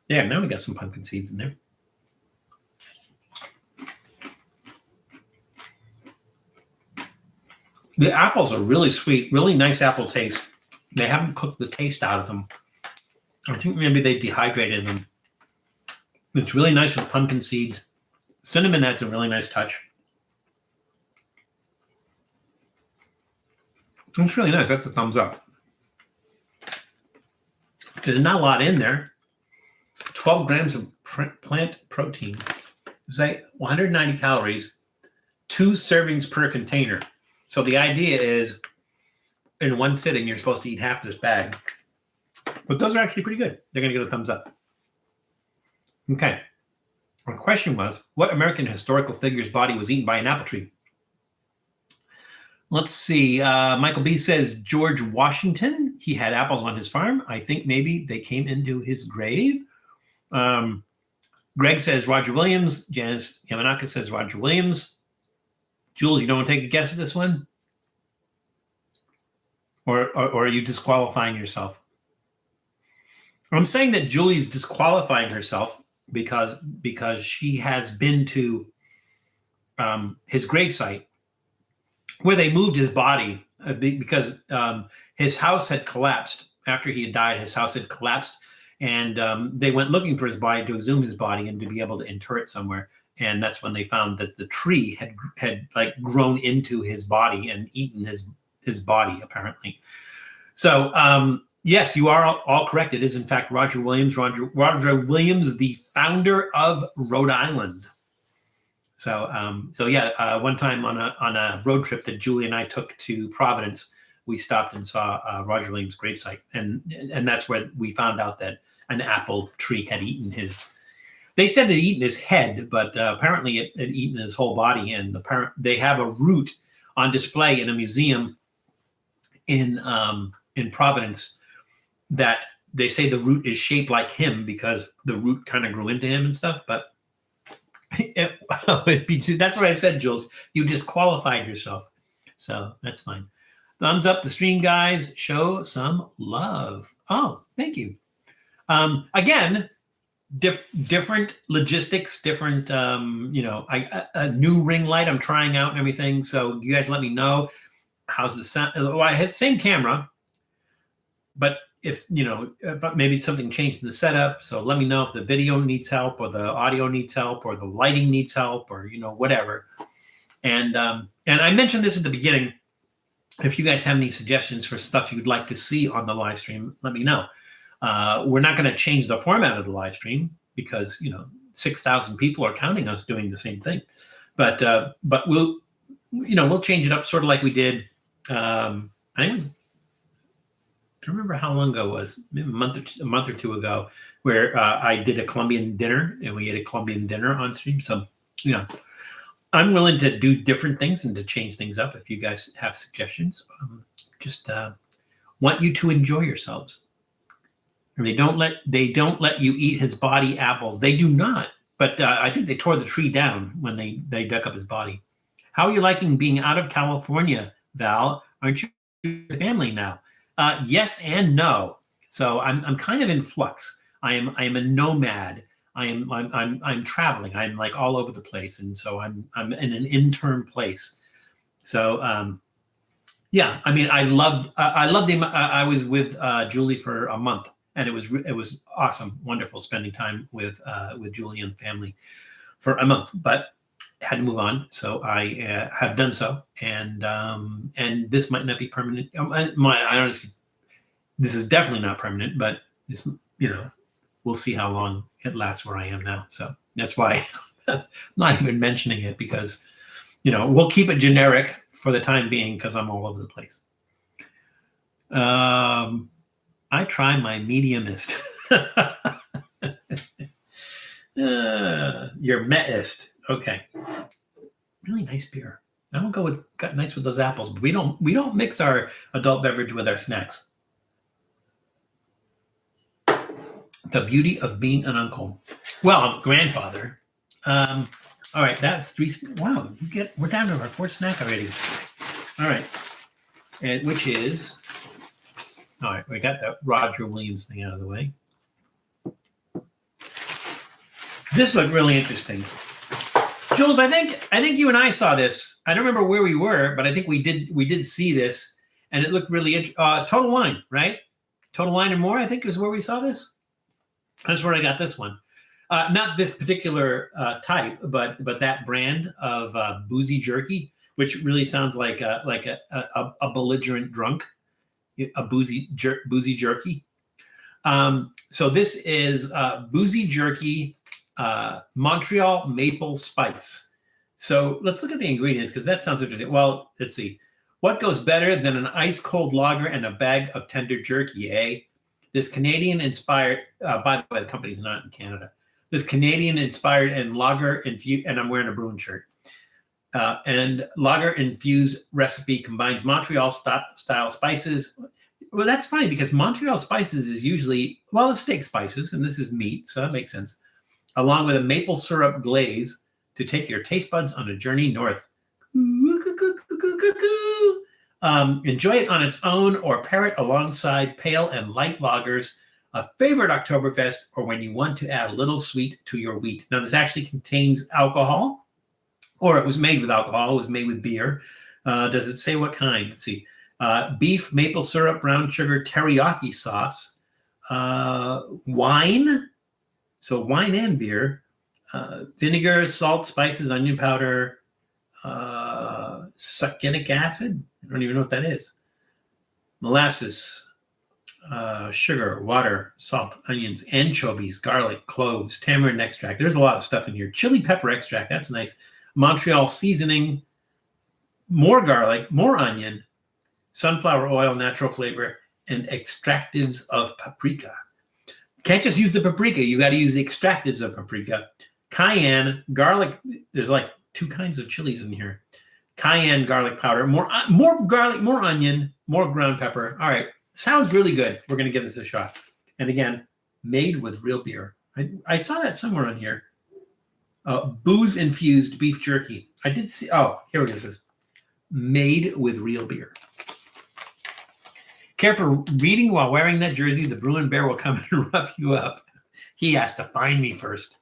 Yeah, now we got some pumpkin seeds in there. The apples are really sweet, really nice apple taste. They haven't cooked the taste out of them. I think maybe they dehydrated them. It's really nice with pumpkin seeds. Cinnamon adds a really nice touch. It's really nice. That's a thumbs up. There's not a lot in there. 12 grams of plant protein. Say 190 calories, 2 servings per container. So the idea is in one sitting, you're supposed to eat half this bag. But those are actually pretty good. They're going to get a thumbs up. Okay. Our question was, what American historical figure's body was eaten by an apple tree? Let's see. Michael B. says George Washington. He had apples on his farm. I think maybe they came into his grave. Greg says Roger Williams. Janice Yamanaka says Roger Williams. Jules, you don't want to take a guess at this one? Or are you disqualifying yourself? I'm saying that Julie's disqualifying herself because she has been to his gravesite where they moved his body because his house had collapsed. After he had died, his house had collapsed, and they went looking for his body to exhume his body and to be able to inter it somewhere. And that's when they found that the tree had like grown into his body and eaten his body, apparently. So yes, you are all correct. It is in fact Roger Williams. Roger Williams, the founder of Rhode Island. So yeah, one time on a road trip that Julie and I took to Providence, we stopped and saw Roger Williams' gravesite, and that's where we found out that an apple tree had eaten his. They said it had eaten his head, but apparently it had eaten his whole body. And they have a root on display in a museum in Providence that they say the root is shaped like him because the root kind of grew into him and stuff. But that's what I said, Jules. You disqualified yourself. So that's fine. Thumbs up the stream, guys. Show some love. Oh, thank you. Again, different logistics, different, a new ring light I'm trying out and everything. So you guys let me know how's the sound. Well, I had the same camera, but if, but maybe something changed in the setup. So let me know if the video needs help or the audio needs help or the lighting needs help or, whatever. And I mentioned this at the beginning. If you guys have any suggestions for stuff you'd like to see on the live stream, let me know. We're not going to change the format of the live stream because 6,000 people are counting us doing the same thing, but we'll change it up sort of like we did. I don't remember how long ago it was, maybe a month or two ago, where I did a Colombian dinner and we ate a Colombian dinner on stream. So I'm willing to do different things and to change things up. If you guys have suggestions, just want you to enjoy yourselves. They don't let you eat his body apples. They do not. But I think they tore the tree down when they dug up his body. How are you liking being out of California, Val? Aren't you with the family now? Yes and no. So I'm kind of in flux. I am a nomad. I'm traveling. I'm like all over the place, and so I'm in an intern place. So yeah, I mean, I loved. I was with Julie for a month and it was awesome, wonderful spending time with Julie and the family for a month, but had to move on. So I have done so, and this might not be permanent. I honestly, this is definitely not permanent, but this, we'll see how long it lasts where I am now. So that's why I'm not even mentioning it, because, we'll keep it generic for the time being because I'm all over the place. I try my mediumist. Your metist. Okay. Really nice beer. I'm gonna go with nice with those apples, but we don't mix our adult beverage with our snacks. The beauty of being an uncle. Well, grandfather. All right, that's 3. Wow, we're down to our 4th snack already. All right, and which is, all right, we got that Roger Williams thing out of the way. This looked really interesting. Jules, I think you and I saw this. I don't remember where we were, but I think we did see this, and it looked really interesting. Total Wine, right? Total Wine and More, I think, is where we saw this. That's where I got this one. Not this particular type, but that brand of Boozy Jerky, which really sounds like a belligerent drunk, a Boozy Jerky. So this is Boozy Jerky Montreal Maple Spice. So let's look at the ingredients, because that sounds interesting. Well, let's see. What goes better than an ice cold lager and a bag of tender jerky, eh? This Canadian-inspired, by the way, the company's not in Canada. This Canadian-inspired and lager-infused, and I'm wearing a Bruin shirt, and lager-infused recipe combines Montreal-style spices. Well, that's funny, because Montreal spices is usually, well, it's steak spices, and this is meat, so that makes sense, along with a maple syrup glaze to take your taste buds on a journey north. Enjoy it on its own or pair it alongside pale and light lagers, a favorite Oktoberfest, or when you want to add a little sweet to your wheat. Now, this actually contains alcohol, or it was made with alcohol. It was made with beer. Does it say what kind? Let's see. Beef, maple syrup, brown sugar, teriyaki sauce, wine. So wine and beer, vinegar, salt, spices, onion powder, succinic acid. I don't even know what that is. Molasses, sugar, water, salt, onions, anchovies, garlic, cloves, tamarind extract. There's a lot of stuff in here. Chili pepper extract. That's nice. Montreal seasoning, more garlic, more onion, sunflower oil, natural flavor, and extractives of paprika. Can't just use the paprika. You got to use the extractives of paprika. Cayenne, garlic. There's like 2 kinds of chilies in here. Cayenne garlic powder, more garlic, more onion, more ground pepper. All right, sounds really good. We're going to give this a shot. And again, made with real beer. I saw that somewhere on here. Booze-infused beef jerky. I did see, oh, here it is. Made with real beer. Careful reading while wearing that jersey. The Bruin Bear will come and rough you up. He has to find me first.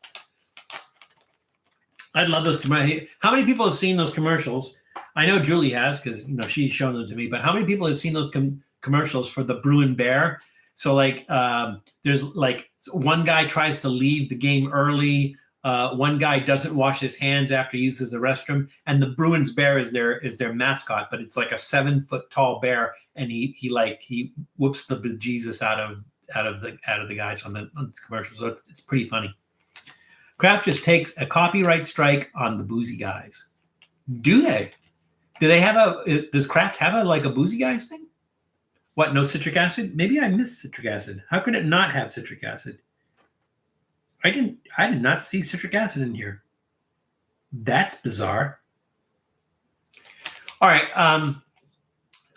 I love those commercials. How many people have seen those commercials? I know Julie has, because she's shown them to me. But how many people have seen those commercials for the Bruin Bear? So there's one guy tries to leave the game early. One guy doesn't wash his hands after he uses the restroom, and the Bruins Bear is their mascot. But it's like a 7-foot tall bear, and he whoops the bejesus out of the guys on the commercial. So it's pretty funny. Kraft just takes a copyright strike on the Boozy Guys. Do they? Do they have does Kraft have a Boozy Guys thing? What, no citric acid? Maybe I missed citric acid. How could it not have citric acid? I did not see citric acid in here. That's bizarre. All right.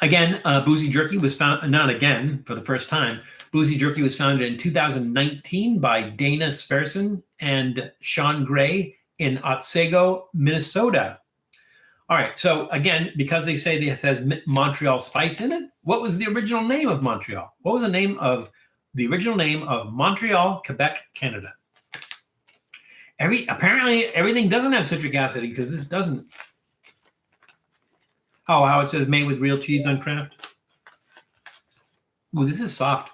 Again, Boozy Jerky was found, not again, for the first time. Boozy Jerky was founded in 2019 by Dana Sperson and Sean Gray in Otsego, Minnesota. All right. So again, because they say this has Montreal spice in it, what was the original name of Montreal? What was the original name of Montreal, Quebec, Canada? Apparently everything doesn't have citric acid, because this doesn't. Oh, wow, it says made with real cheese on Kraft. Ooh, this is soft.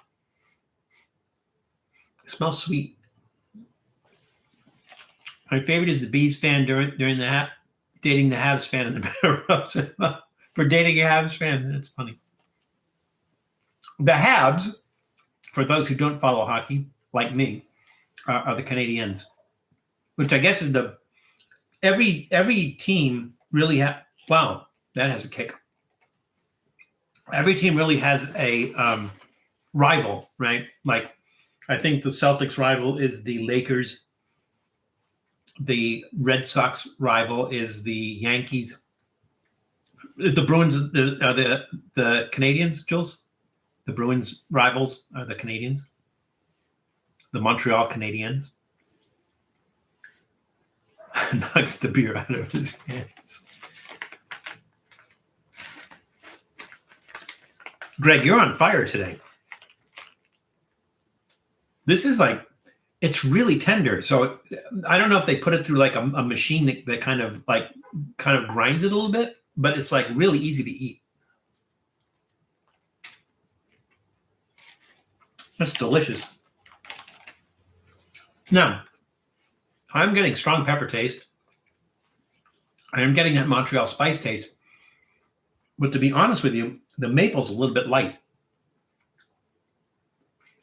It smells sweet. My favorite is the Bees fan during the dating the Habs fan in the better for dating a Habs fan. It's funny. The Habs, for those who don't follow hockey, like me, are the Canadiens, which I guess is every team really wow, that has a kick. Every team really has a rival, right? Like, I think the Celtics rival is the Lakers. The Red Sox rival is the Yankees. The Bruins are the Canadiens, Jules? The Bruins rivals are the Canadiens. The Montreal Canadiens. Knocks the beer out of his hands. Greg, you're on fire today. This is like, it's really tender. So I don't know if they put it through like a machine that kind of grinds it a little bit, but it's like really easy to eat. That's delicious. Now, I'm getting strong pepper taste. I am getting that Montreal spice taste. But to be honest with you, the maple's a little bit light.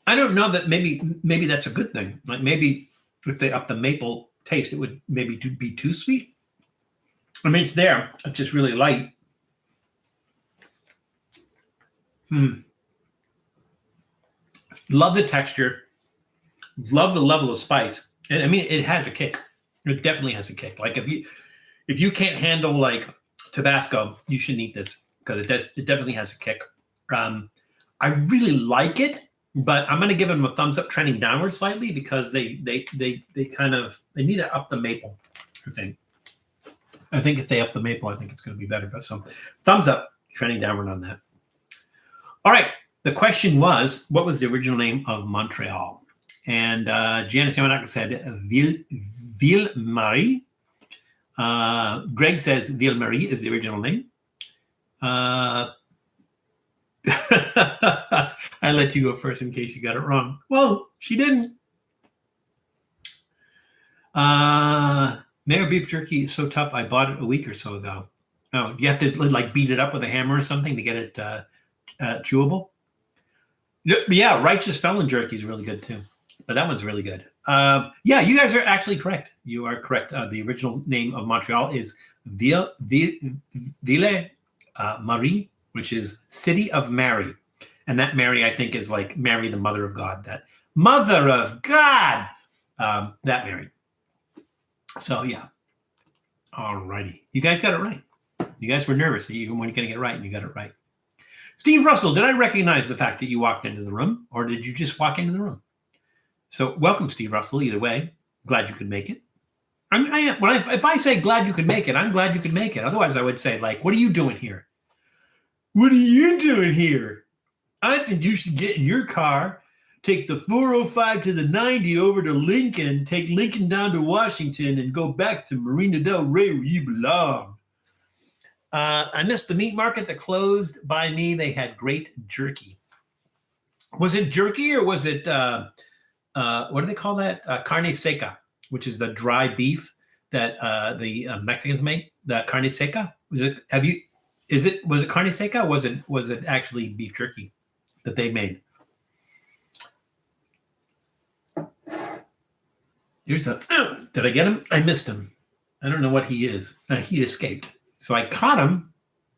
I don't know that maybe that's a good thing. Like maybe if they up the maple taste, it would maybe be too sweet. I mean, it's there. It's just really light. Love the texture. Love the level of spice. And I mean, it has a kick. It definitely has a kick. Like if you can't handle like Tabasco, you shouldn't eat this because it definitely has a kick. I really like it, but I'm going to give them a thumbs up, trending downward slightly because they need to up the maple. I think if they up the maple, I think it's going to be better. But so thumbs up, trending downward on that. All right. The question was, what was the original name of Montreal? And Janice Yamanaka said Ville-Marie. Greg says Ville-Marie is the original name. I let you go first in case you got it wrong. Well, she didn't. Mayo beef jerky is so tough. I bought it a week or so ago. Oh, you have to like beat it up with a hammer or something to get it chewable. Yeah, Righteous Felon jerky is really good too. But that one's really good. Yeah, you guys are actually correct. You are correct. The original name of Montreal is Ville-Marie, which is City of Mary. And that Mary, I think, is like Mary, the Mother of God. That Mother of God! That Mary. So, yeah. All righty. You guys got it right. You guys were nervous that you weren't going to get it right, and you got it right. Steve Russell, did I recognize the fact that you walked into the room, or did you just walk into the room? So welcome, Steve Russell. Either way, glad you could make it. If I say glad you could make it, I'm glad you could make it. Otherwise, I would say, like, what are you doing here? What are you doing here? I think you should get in your car, take the 405 to the 90 over to Lincoln, take Lincoln down to Washington, and go back to Marina Del Rey where you belong. I missed the meat market that closed by me. They had great jerky. Was it jerky or was it... what do they call that? Carne seca, which is the dry beef that the Mexicans make. The carne seca. Was it carne seca? Or was it actually beef jerky that they made? Did I get him? I missed him. I don't know what he is. He escaped. So I caught him,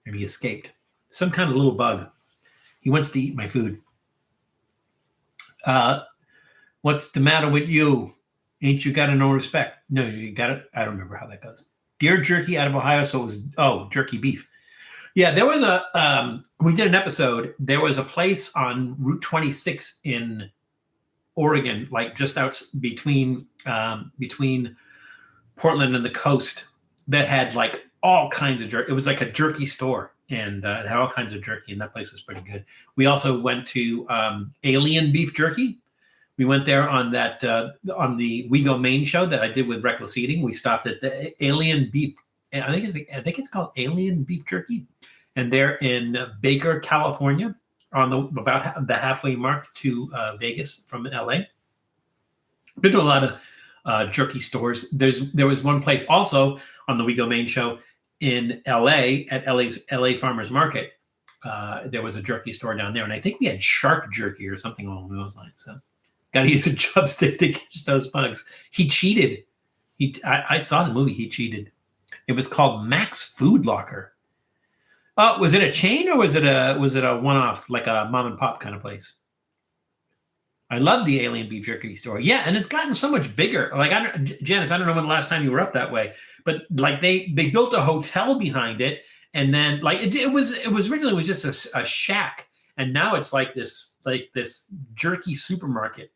and he escaped. Some kind of little bug. He wants to eat my food. What's the matter with you? Ain't you got no respect? No, you got it. I don't remember how that goes. Deer jerky out of Ohio. So it was, jerky beef. Yeah, there was we did an episode. There was a place on Route 26 in Oregon, like just out between Portland and the coast, that had like all kinds of jerky. It was like a jerky store, and it had all kinds of jerky, and that place was pretty good. We also went to Alien Beef Jerky. We went there on that on the We Go Maine show that I did with Reckless Eating. We stopped at the Alien Beef. I think it's called Alien Beef Jerky, and they're in Baker, California, on about the halfway mark to Vegas from LA. Been to a lot of jerky stores. There was one place also on the We Go Main show in LA at LA Farmers Market. There was a jerky store down there, and I think we had shark jerky or something along those lines. So got to use a chopstick to catch those bugs. He cheated. I saw the movie. He cheated. It was called Max Food Locker. Was it a chain or was it a one-off, like a mom and pop kind of place? I love the Alien Beef Jerky store. Yeah, and it's gotten so much bigger. Like, Janice, I don't know when the last time you were up that way, but like they built a hotel behind it, and then like it was originally was just a shack, and now it's like this jerky supermarket.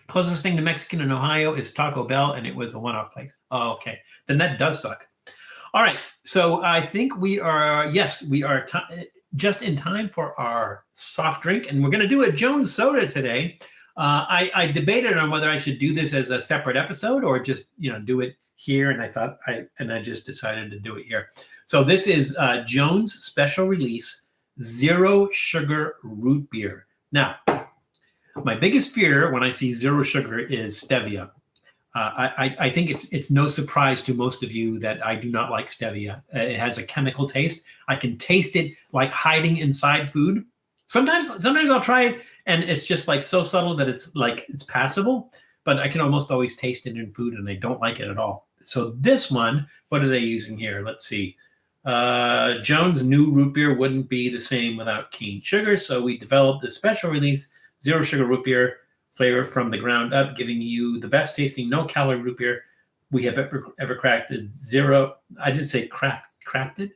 Closest thing to Mexican in Ohio is Taco Bell, and it was a one-off place. Oh, okay, then that does suck. All right, so I think we are just in time for our soft drink, and we're going to do a Jones soda today. I debated on whether I should do this as a separate episode or just do it here, and I just decided to do it here. So this is Jones Special Release Zero Sugar Root Beer. Now, my biggest fear when I see zero sugar is stevia. I think it's no surprise to most of you that I do not like stevia. It has a chemical taste. I can taste it like hiding inside food. Sometimes I'll try it and it's just like so subtle that it's passable, but I can almost always taste it in food and I don't like it at all. So this one, what are they using here? Let's see. Jones' new root beer wouldn't be the same without cane sugar, so we developed this special release zero sugar root beer flavor from the ground up, giving you the best tasting, no calorie root beer we have ever cracked. Zero, I didn't say cracked it.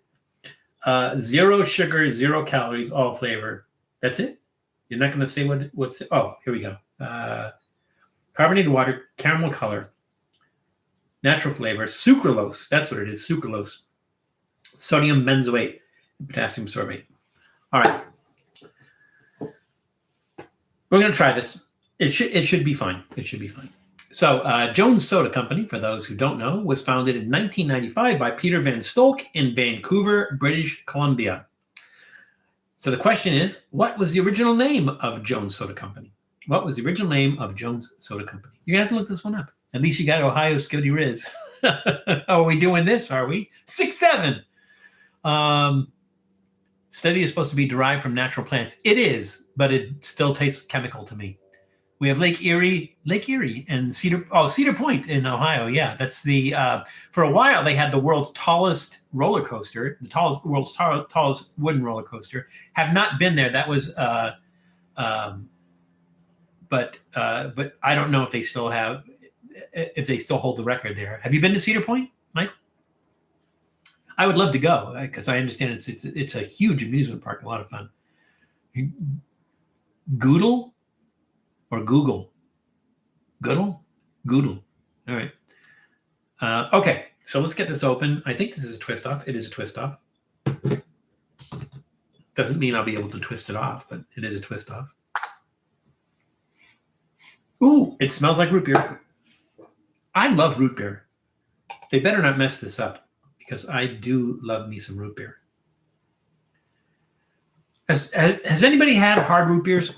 Zero sugar, 0 calories, all flavor. That's it? You're not going to say what's, oh, here we go. Carbonated water, caramel color, natural flavor, sucralose. That's what it is, sucralose. Sodium benzoate, potassium sorbate. All right. We're going to try this. It should be fine. It should be fine. So Jones Soda Company, for those who don't know, was founded in 1995 by Peter Van Stolk in Vancouver, British Columbia. So the question is, what was the original name of Jones Soda Company? What was the original name of Jones Soda Company? You're going to have to look this one up. At least you got Ohio Skibidi Riz. Are we doing this? Are we? 6-7. Stevia is supposed to be derived from natural plants. It is, but it still tastes chemical to me. We have Lake Erie and Cedar Point in Ohio. Yeah, that's the, for a while they had the world's tallest roller coaster, world's tallest wooden roller coaster. Have not been there. That was, but I don't know if they still hold the record there. Have you been to Cedar Point, Mike? I would love to go because I understand it's a huge amusement park, a lot of fun. Goodle? Or Google? Goodle? All right. Okay, so let's get this open. I think this is a twist off. It is a twist off. Doesn't mean I'll be able to twist it off, but it is a twist off. Ooh, it smells like root beer. I love root beer. They better not mess this up because I do love me some root beer. Has anybody had hard root beers?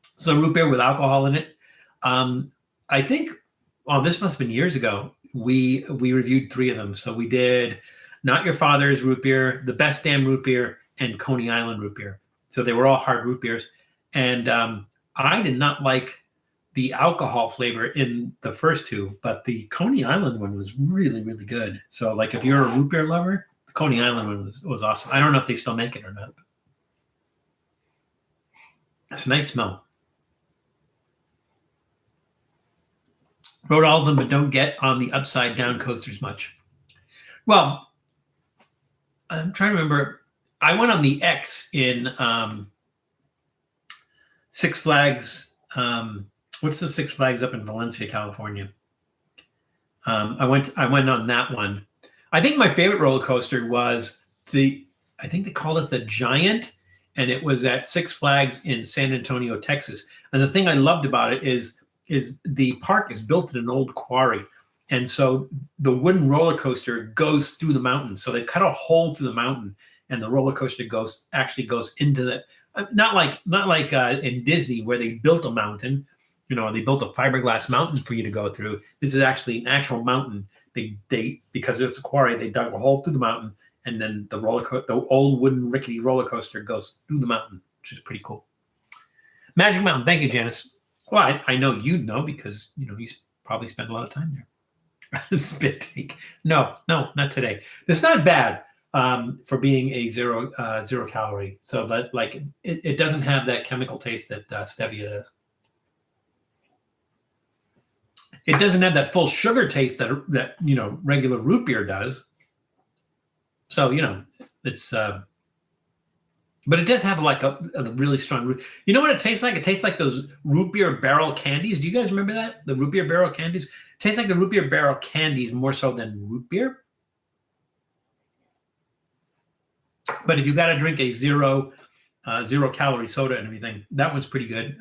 So root beer with alcohol in it. I think, this must have been years ago. We reviewed 3 of them. So we did Not Your Father's root beer, The Best Damn root beer, and Coney Island root beer. So they were all hard root beers. And I did not like the alcohol flavor in the first 2, but the Coney Island one was really, really good. So like if you're a root beer lover, the Coney Island one was awesome. I don't know if they still make it or not. It's a nice smell. Wrote all of them, but don't get on the upside down coasters much. Well, I'm trying to remember. I went on the X in Six Flags. What's the Six Flags up in Valencia, California? I went on that one. I think my favorite roller coaster was I think they called it the Giant, and it was at Six Flags in San Antonio, Texas. And the thing I loved about it is the park is built in an old quarry. And so the wooden roller coaster goes through the mountain. So they cut a hole through the mountain and the roller coaster actually goes into the, not like in Disney where they built a mountain. they built a fiberglass mountain for you to go through. This is actually an actual mountain. They because it's a quarry, they dug a hole through the mountain, and then the old wooden rickety roller coaster goes through the mountain, which is pretty cool. Magic Mountain. Thank you, Janice. Well, I know you'd know because you probably spent a lot of time there. Spit take. No, not today. It's not bad for being a zero calorie. So that it doesn't have that chemical taste that stevia does. It doesn't have that full sugar taste that regular root beer does. So it's but it does have like a really strong root. You know what it tastes like? It tastes like those root beer barrel candies. Do you guys remember that? The root beer barrel candies? It tastes like the root beer barrel candies more so than root beer. But if you got to drink a zero calorie soda and everything, that one's pretty good.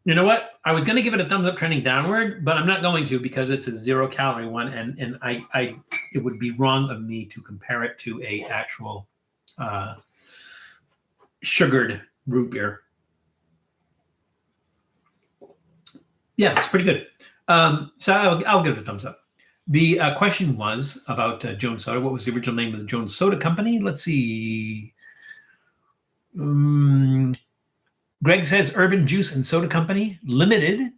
You know what? I was going to give it a thumbs up trending downward, but I'm not going to because it's a 0 calorie one, and it would be wrong of me to compare it to a actual sugared root beer. Yeah, it's pretty good. So I'll give it a thumbs up. The question was about Jones Soda. What was the original name of the Jones Soda Company? Let's see. Greg says Urban Juice and Soda Company Limited.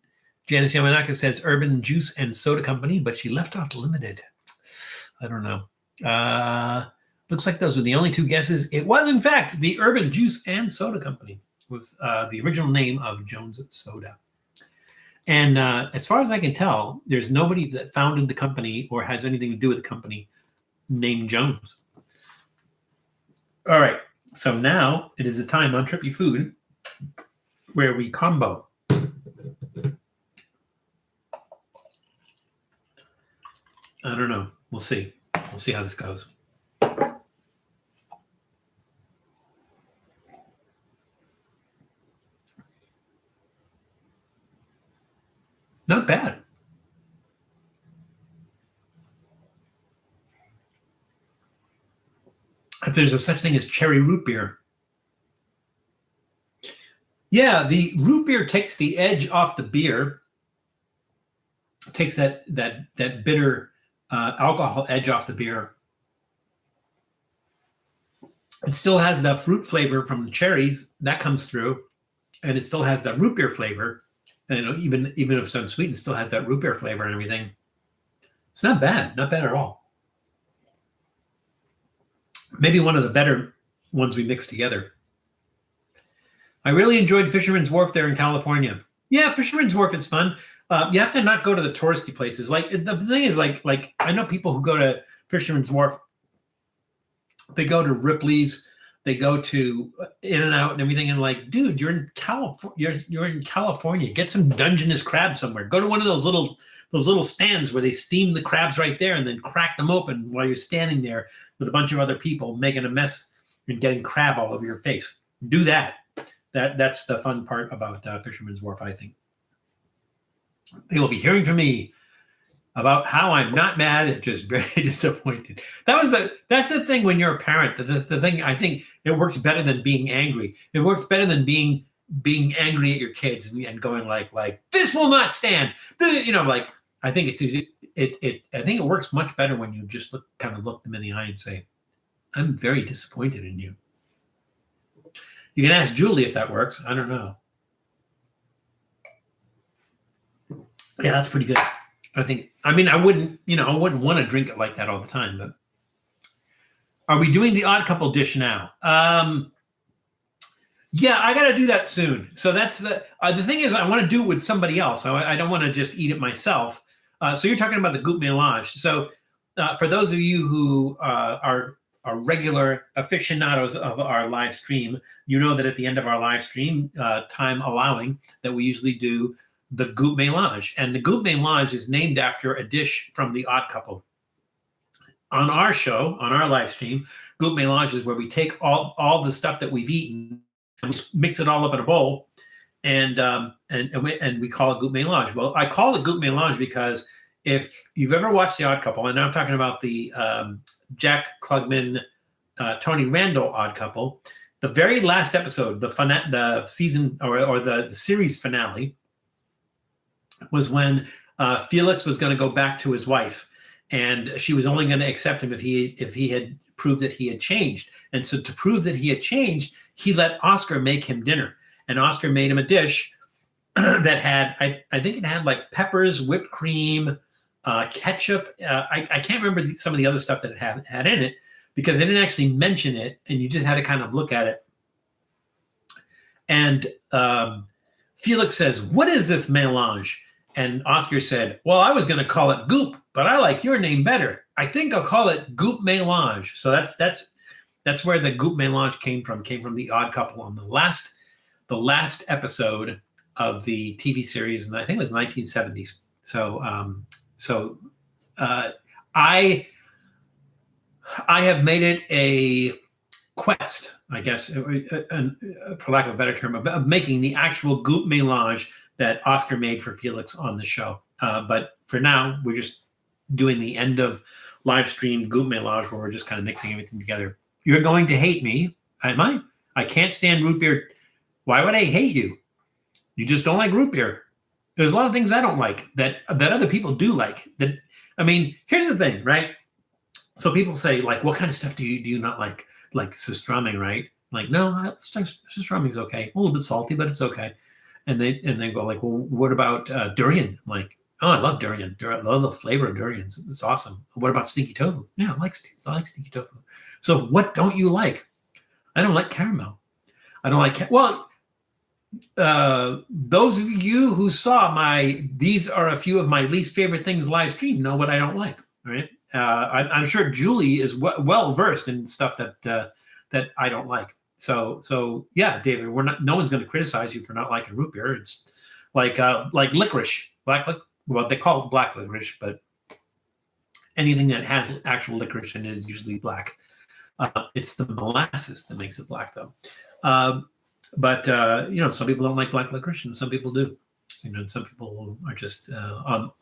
Janice Yamanaka says Urban Juice and Soda Company, but she left off Limited. I don't know. Looks like those were the only two guesses. It was, in fact, the Urban Juice and Soda Company was the original name of Jones Soda. And as far as I can tell, there's nobody that founded the company or has anything to do with the company named Jones. All right. So now it is a time on Trippy Food where we combo. I don't know. We'll see. We'll see how this goes. Not bad. If there's a such thing as cherry root beer. Yeah, the root beer takes the edge off the beer. Takes that bitter alcohol edge off the beer. It still has that fruit flavor from the cherries that comes through, and it still has that root beer flavor. And even if it's unsweetened, it still has that root beer flavor and everything. It's not bad at all. Maybe one of the better ones we mixed together. I really enjoyed Fisherman's Wharf there in California. Yeah, Fisherman's Wharf is fun. You have to not go to the touristy places. Like the thing is, like I know people who go to Fisherman's Wharf. They go to Ripley's, they go to In-N-Out and everything, and like, dude, you're in California. You're in California. Get some Dungeness crab somewhere. Go to one of those little stands where they steam the crabs right there and then crack them open while you're standing there with a bunch of other people making a mess and getting crab all over your face. Do that. That's the fun part about Fisherman's Wharf, I think. They will be hearing from me about how I'm not mad, just very disappointed. That's the thing when you're a parent. That's the thing. I think it works better than being angry. It works better than being angry at your kids and going like this will not stand. I think it's easy. I think it works much better when you just look them in the eye and say, I'm very disappointed in you. You can ask Julie if that works. I don't know. Yeah, that's pretty good. I wouldn't want to drink it like that all the time, but are we doing the Odd Couple dish now? Yeah, I got to do that soon. So that's the thing is I want to do it with somebody else. I don't want to just eat it myself. So you're talking about the goût mélange. So for those of you who are regular aficionados of our live stream, you know that at the end of our live stream, time allowing, that we usually do the goût mélange. And the goût mélange is named after a dish from the Odd Couple. On our show, on our live stream, goût mélange is where we take all the stuff that we've eaten and we mix it all up in a bowl, and we call it goût mélange. Well, I call it goût mélange because if you've ever watched the Odd Couple, and now I'm talking about the Jack Klugman, Tony Randall Odd Couple, the very last episode, the season or the series finale, was when Felix was going to go back to his wife, and she was only going to accept him if he had proved that he had changed. And so to prove that he had changed, he let Oscar make him dinner, and Oscar made him a dish that had I think it had like peppers, whipped cream, ketchup. I can't remember some of the other stuff that it had in it, because they didn't actually mention it, and you just had to kind of look at it. And Felix says, "What is this melange?" And Oscar said, "Well, I was going to call it goop, but I like your name better. I think I'll call it goop melange." So that's where the goop melange came from. Came from the Odd Couple on the last episode of the TV series, and I think it was 1970s. So I have made it a quest, I guess, for lack of a better term, of making the actual goop melange that Oscar made for Felix on the show. But for now, we're just doing the end of live stream goop melange, where we're just kind of mixing everything together. You're going to hate me, am I? I can't stand root beer. Why would I hate you? You just don't like root beer. There's a lot of things I don't like that other people do like. I mean, here's the thing, right? So people say, like, what kind of stuff do you not like? Like pastrami, right? Like, no, pastrami's okay. A little bit salty, but it's okay. And they go like, well, what about durian? I'm like, oh, I love durian. I love the flavor of durians. It's awesome. What about stinky tofu? Yeah, I like stinky tofu. So what don't you like? I don't like caramel. I don't like those of you who saw these are a few of my least favorite things live stream know what I don't like, right? I'm sure Julie is well versed in stuff that I don't like. So yeah, David, no one's going to criticize you for not liking root beer. It's like licorice, well, they call it black licorice, but anything that has actual licorice in it is usually black. It's the molasses that makes it black, though. But some people don't like black licorice, and some people do. And some people are just on.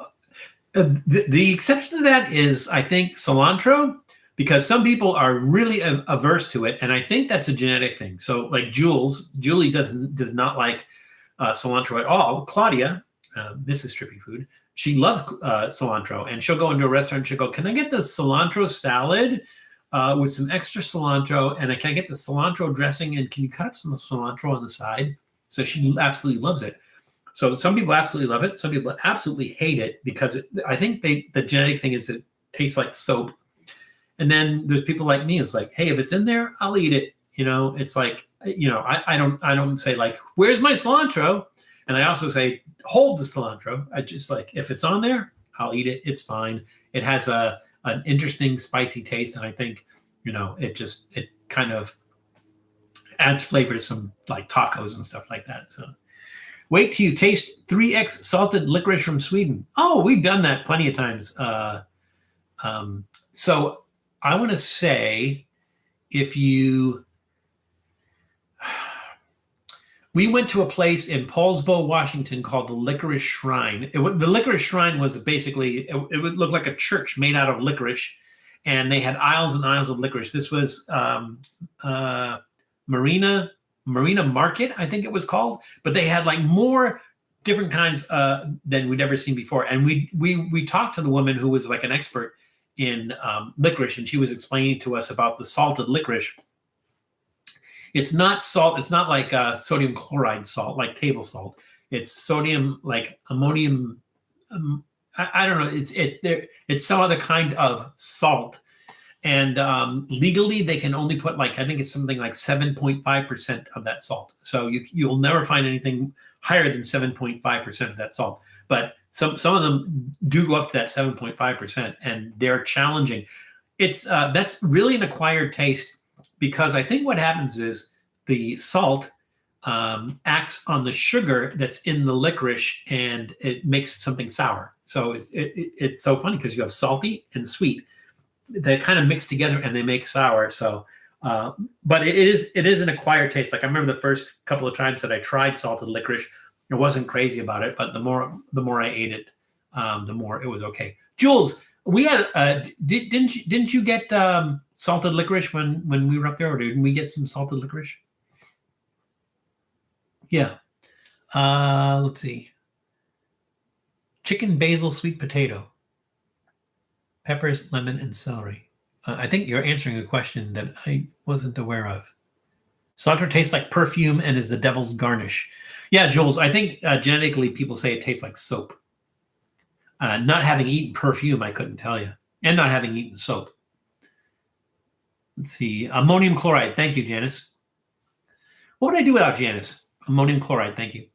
The exception to that is, I think, cilantro, because some people are really averse to it, and I think that's a genetic thing. So, like Julie does not like cilantro at all. Claudia, Mrs. Trippy Food, she loves cilantro, and she'll go into a restaurant and she'll go, "Can I get the cilantro salad with some extra cilantro, and can I get the cilantro dressing, and can you cut up some cilantro on the side?" So she absolutely loves it. So some people absolutely love it. Some people absolutely hate it, because I think the genetic thing is it tastes like soap. And then there's people like me. It's like, hey, if it's in there, I'll eat it. It's like, I don't say like, where's my cilantro? And I also say, hold the cilantro. I just like, if it's on there, I'll eat it. It's fine. It has an interesting spicy taste, and I think it kind of adds flavor to some like tacos and stuff like that. So wait till you taste 3X salted licorice from Sweden. Oh, we've done that plenty of times. So I want to say, we went to a place in Paulsbo, Washington called the Licorice Shrine. The Licorice Shrine was basically, it would look like a church made out of licorice, and they had aisles and aisles of licorice. This was Marina Market, I think it was called, but they had like more different kinds than we'd ever seen before. And we talked to the woman who was like an expert in licorice, and she was explaining to us about the salted licorice. It's not salt. It's not like sodium chloride salt, like table salt. It's sodium, like ammonium. I don't know. It's some other kind of salt. And legally, they can only put I think it's something like 7.5% of that salt. So you'll never find anything higher than 7.5% of that salt. But some of them do go up to that 7.5%, and they're challenging. That's really an acquired taste, because I think what happens is the salt acts on the sugar that's in the licorice, and it makes something sour. So it's so funny, because you have salty and sweet that kind of mix together, and they make sour. So, but it is an acquired taste. Like I remember the first couple of times that I tried salted licorice, I wasn't crazy about it, but the more I ate it, the more it was okay. Jules, we had didn't you get salted licorice when we were up there, or didn't we get some salted licorice? Yeah. Let's see. Chicken basil sweet potato. Peppers, lemon, and celery. I think you're answering a question that I wasn't aware of. Cilantro tastes like perfume and is the devil's garnish. Yeah, Jules, I think genetically people say it tastes like soap. Not having eaten perfume, I couldn't tell you. And not having eaten soap. Let's see. Ammonium chloride. Thank you, Janice. What would I do without Janice? Ammonium chloride. Thank you.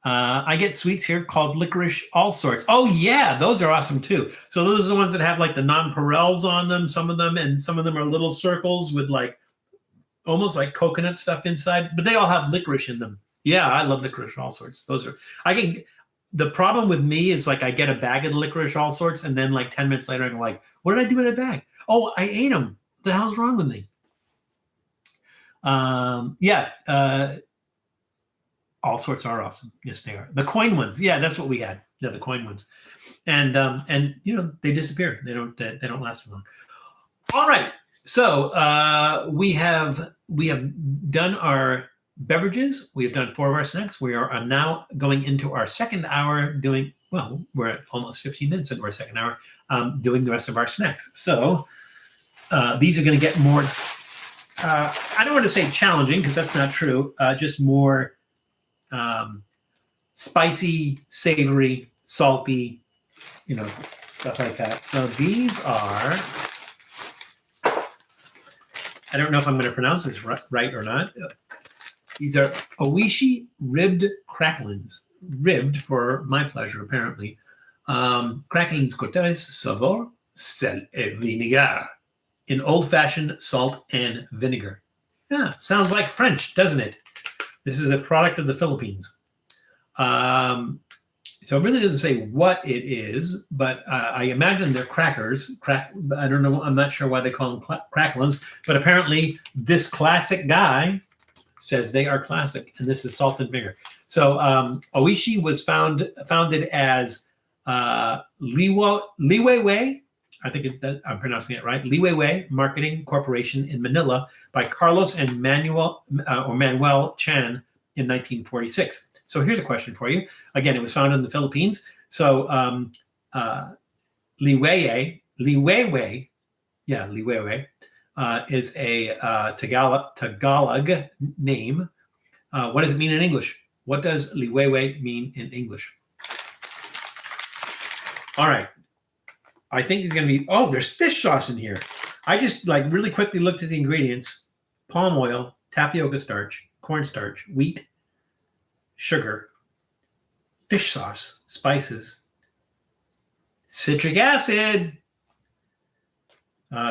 I get sweets here called licorice all sorts. Oh, yeah. Those are awesome, too. So those are the ones that have like the nonpareils on them, some of them, and some of them are little circles with like almost like coconut stuff inside, but they all have licorice in them. Yeah, I love licorice all sorts. Those are, the problem with me is like I get a bag of licorice all sorts, and then like 10 minutes later, I'm like, what did I do with that bag? Oh, I ate them. What the hell's wrong with me? All sorts are awesome. Yes, they are. The coin ones. Yeah, that's what we had. Yeah, the coin ones. And they disappear. They don't last long. All right. So we have done our beverages. We have done 4 of our snacks. We are now going into our second hour doing, well, we're at almost 15 minutes into our second hour doing the rest of our snacks. So these are going to get more, I don't want to say challenging because that's not true, just more spicy, savory, salty, stuff like that. So these are, I don't know if I'm going to pronounce this right or not. These are Oishi ribbed cracklings. Ribbed for my pleasure, apparently. Cracklings côtés, saveur, sel et vinegar. In old-fashioned salt and vinegar. Yeah, sounds like French, doesn't it? This is a product of the Philippines. So it really doesn't say what it is, but I imagine they're crackers. I don't know. I'm not sure why they call them cracklings, but apparently this classic guy says they are classic, and this is salt and vinegar. So Oishi was founded as Liwei, I think I'm pronouncing it right, Liwei Marketing Corporation in Manila by Carlos and Manuel Chan in 1946. So here's a question for you. Again, it was founded in the Philippines. So Liwei is a Tagalog name. What does it mean in English? What does Liwei mean in English? All right. I think it's going to be, there's fish sauce in here. I just really quickly looked at the ingredients. Palm oil, tapioca starch, cornstarch, wheat, sugar, fish sauce, spices, citric acid,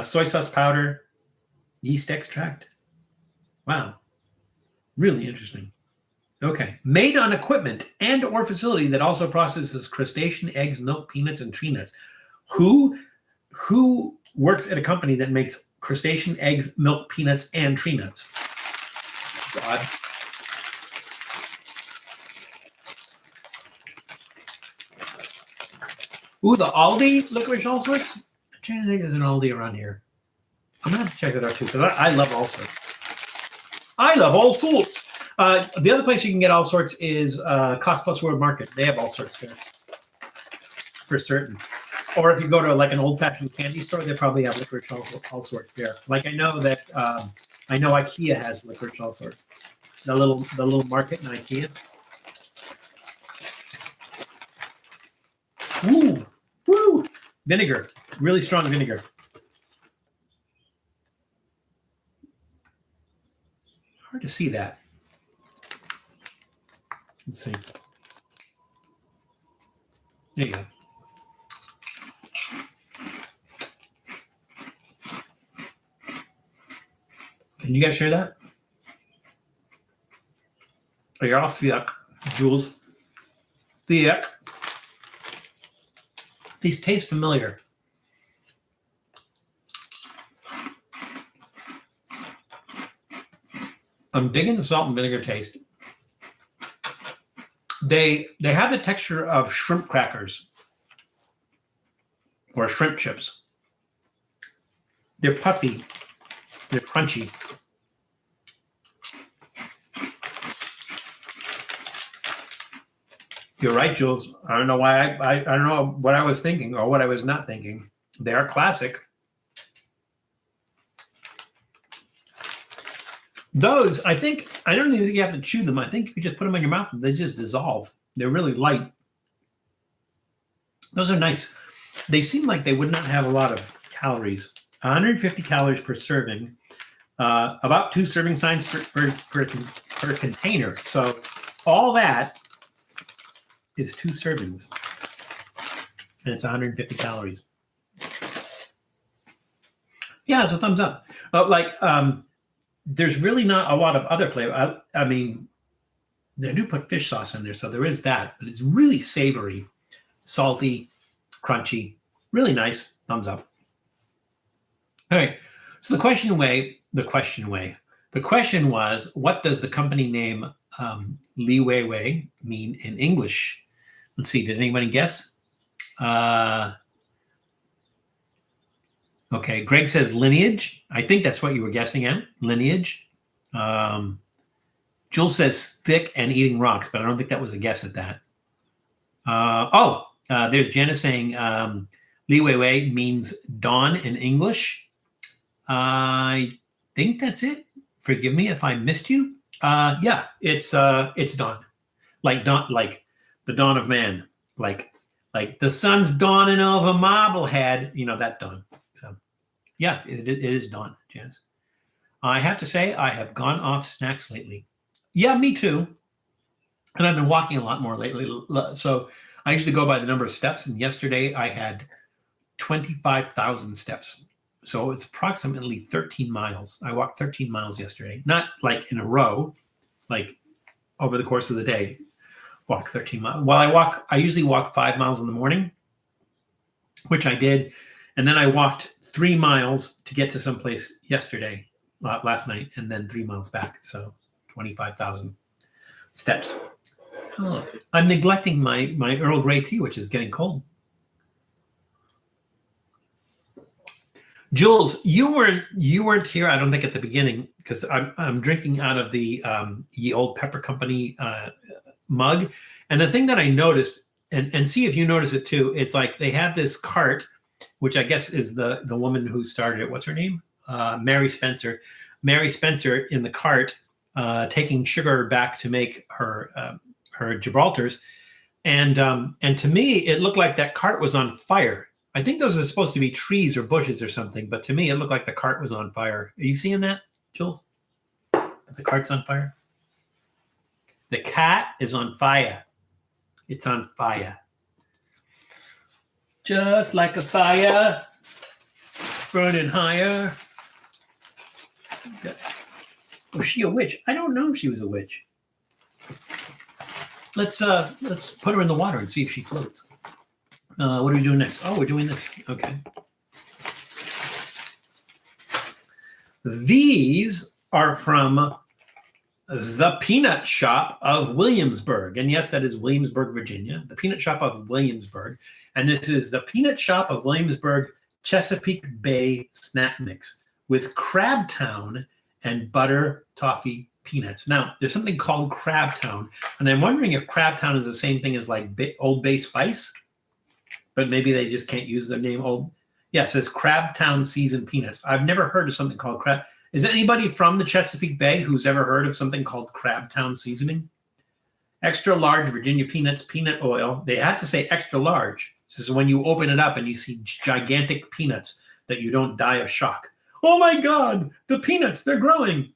soy sauce powder, yeast extract. Wow. Really interesting. Okay. Made on equipment and or facility that also processes crustacean, eggs, milk, peanuts, and tree nuts. Who works at a company that makes crustacean, eggs, milk, peanuts, and tree nuts? God. Ooh, the Aldi licorice all sorts? I'm trying to think there's an Aldi around here. I'm going to have to check that out too, because I love all sorts. I love all sorts. The other place you can get all sorts is Cost Plus World Market. They have all sorts there, for certain. Or if you go to an old-fashioned candy store, they probably have licorice all sorts there. Like I know that IKEA has licorice all sorts. The little market in IKEA. Woo! Vinegar, really strong vinegar. Hard to see that. Let's see. There you go. Can you guys share that? Oh, you're off the yuck, Jules. The yuck. These taste familiar. I'm digging the salt and vinegar taste. They have the texture of shrimp crackers or shrimp chips. They're puffy. They're crunchy. You're right, Jules. I don't know why I don't know what I was thinking or what I was not thinking. They are classic. Those, I think, I don't even think you have to chew them. I think you just put them in your mouth and they just dissolve. They're really light. Those are nice. They seem like they would not have a lot of calories. 150 calories per serving. About 2 serving signs per container. So all that is 2 servings. And it's 150 calories. Yeah, it's a thumbs up. There's really not a lot of other flavor. I mean, they do put fish sauce in there, so there is that. But it's really savory, salty, crunchy, really nice. Thumbs up. All right. So the question was, what does the company name Li Wei Wei mean in English? Let's see. Did anybody guess? Okay, Greg says lineage. I think that's what you were guessing at, lineage. Jules says thick and eating rocks, but I don't think that was a guess at that. There's Janice saying Li Wei Wei means dawn in English. I think that's it. Forgive me if I missed you. Yeah, it's dawn. Like the dawn of man. Like the sun's dawning over Marblehead, that dawn. So, yeah, it is dawn, Janice. I have to say, I have gone off snacks lately. Yeah, me too. And I've been walking a lot more lately. So I usually go by the number of steps. And yesterday I had 25,000 steps. So it's approximately 13 miles. I walked 13 miles yesterday. Not like in a row, like over the course of the day. Walk 13 miles. While I usually walk 5 miles in the morning, which I did. And then I walked 3 miles to get to someplace yesterday, last night, and then 3 miles back. So 25,000 steps. Oh, I'm neglecting my Earl Grey tea, which is getting cold. Jules, you weren't here, I don't think, at the beginning, because I'm drinking out of the Ye Old Pepper Company mug. And the thing that I noticed, and see if you notice it too, it's like they have this cart, which I guess is the woman who started it. What's her name? Mary Spencer. Mary Spencer in the cart, taking sugar back to make her Gibraltars, and to me it looked like that cart was on fire. I think those are supposed to be trees or bushes or something, but to me it looked like the cart was on fire. Are you seeing that, Jules? The cart's on fire. The cat is on fire. It's on fire. Just like a fire, burning higher. Was she a witch? I don't know if she was a witch. Let's put her in the water and see if she floats. What are we doing next? Oh, we're doing this. Okay. These are from the Peanut Shop of Williamsburg. And yes, that is Williamsburg, Virginia. The Peanut Shop of Williamsburg. And this is the Peanut Shop of Williamsburg Chesapeake Bay snack mix with Crabtown and butter toffee peanuts. Now, there's something called Crabtown, and I'm wondering if Crabtown is the same thing as like Old Bay Spice, but maybe they just can't use their name. Yeah, it says Crabtown seasoned peanuts. I've never heard of something called crab. Is there anybody from the Chesapeake Bay who's ever heard of something called Crabtown seasoning? Extra large Virginia peanuts, peanut oil. They have to say extra large. This is when you open it up and you see gigantic peanuts that you don't die of shock. Oh my God, the peanuts, they're growing.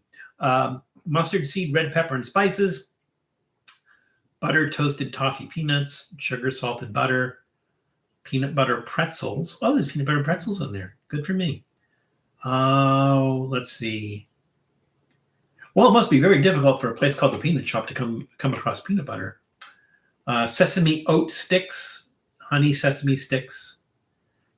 Mustard seed, red pepper, and spices. Butter toasted toffee peanuts, sugar salted butter, peanut butter pretzels. Oh, there's peanut butter pretzels in there. Good for me. Oh, let's see. Well, it must be very difficult for a place called the Peanut Shop to come across peanut butter. Sesame oat sticks, honey sesame sticks.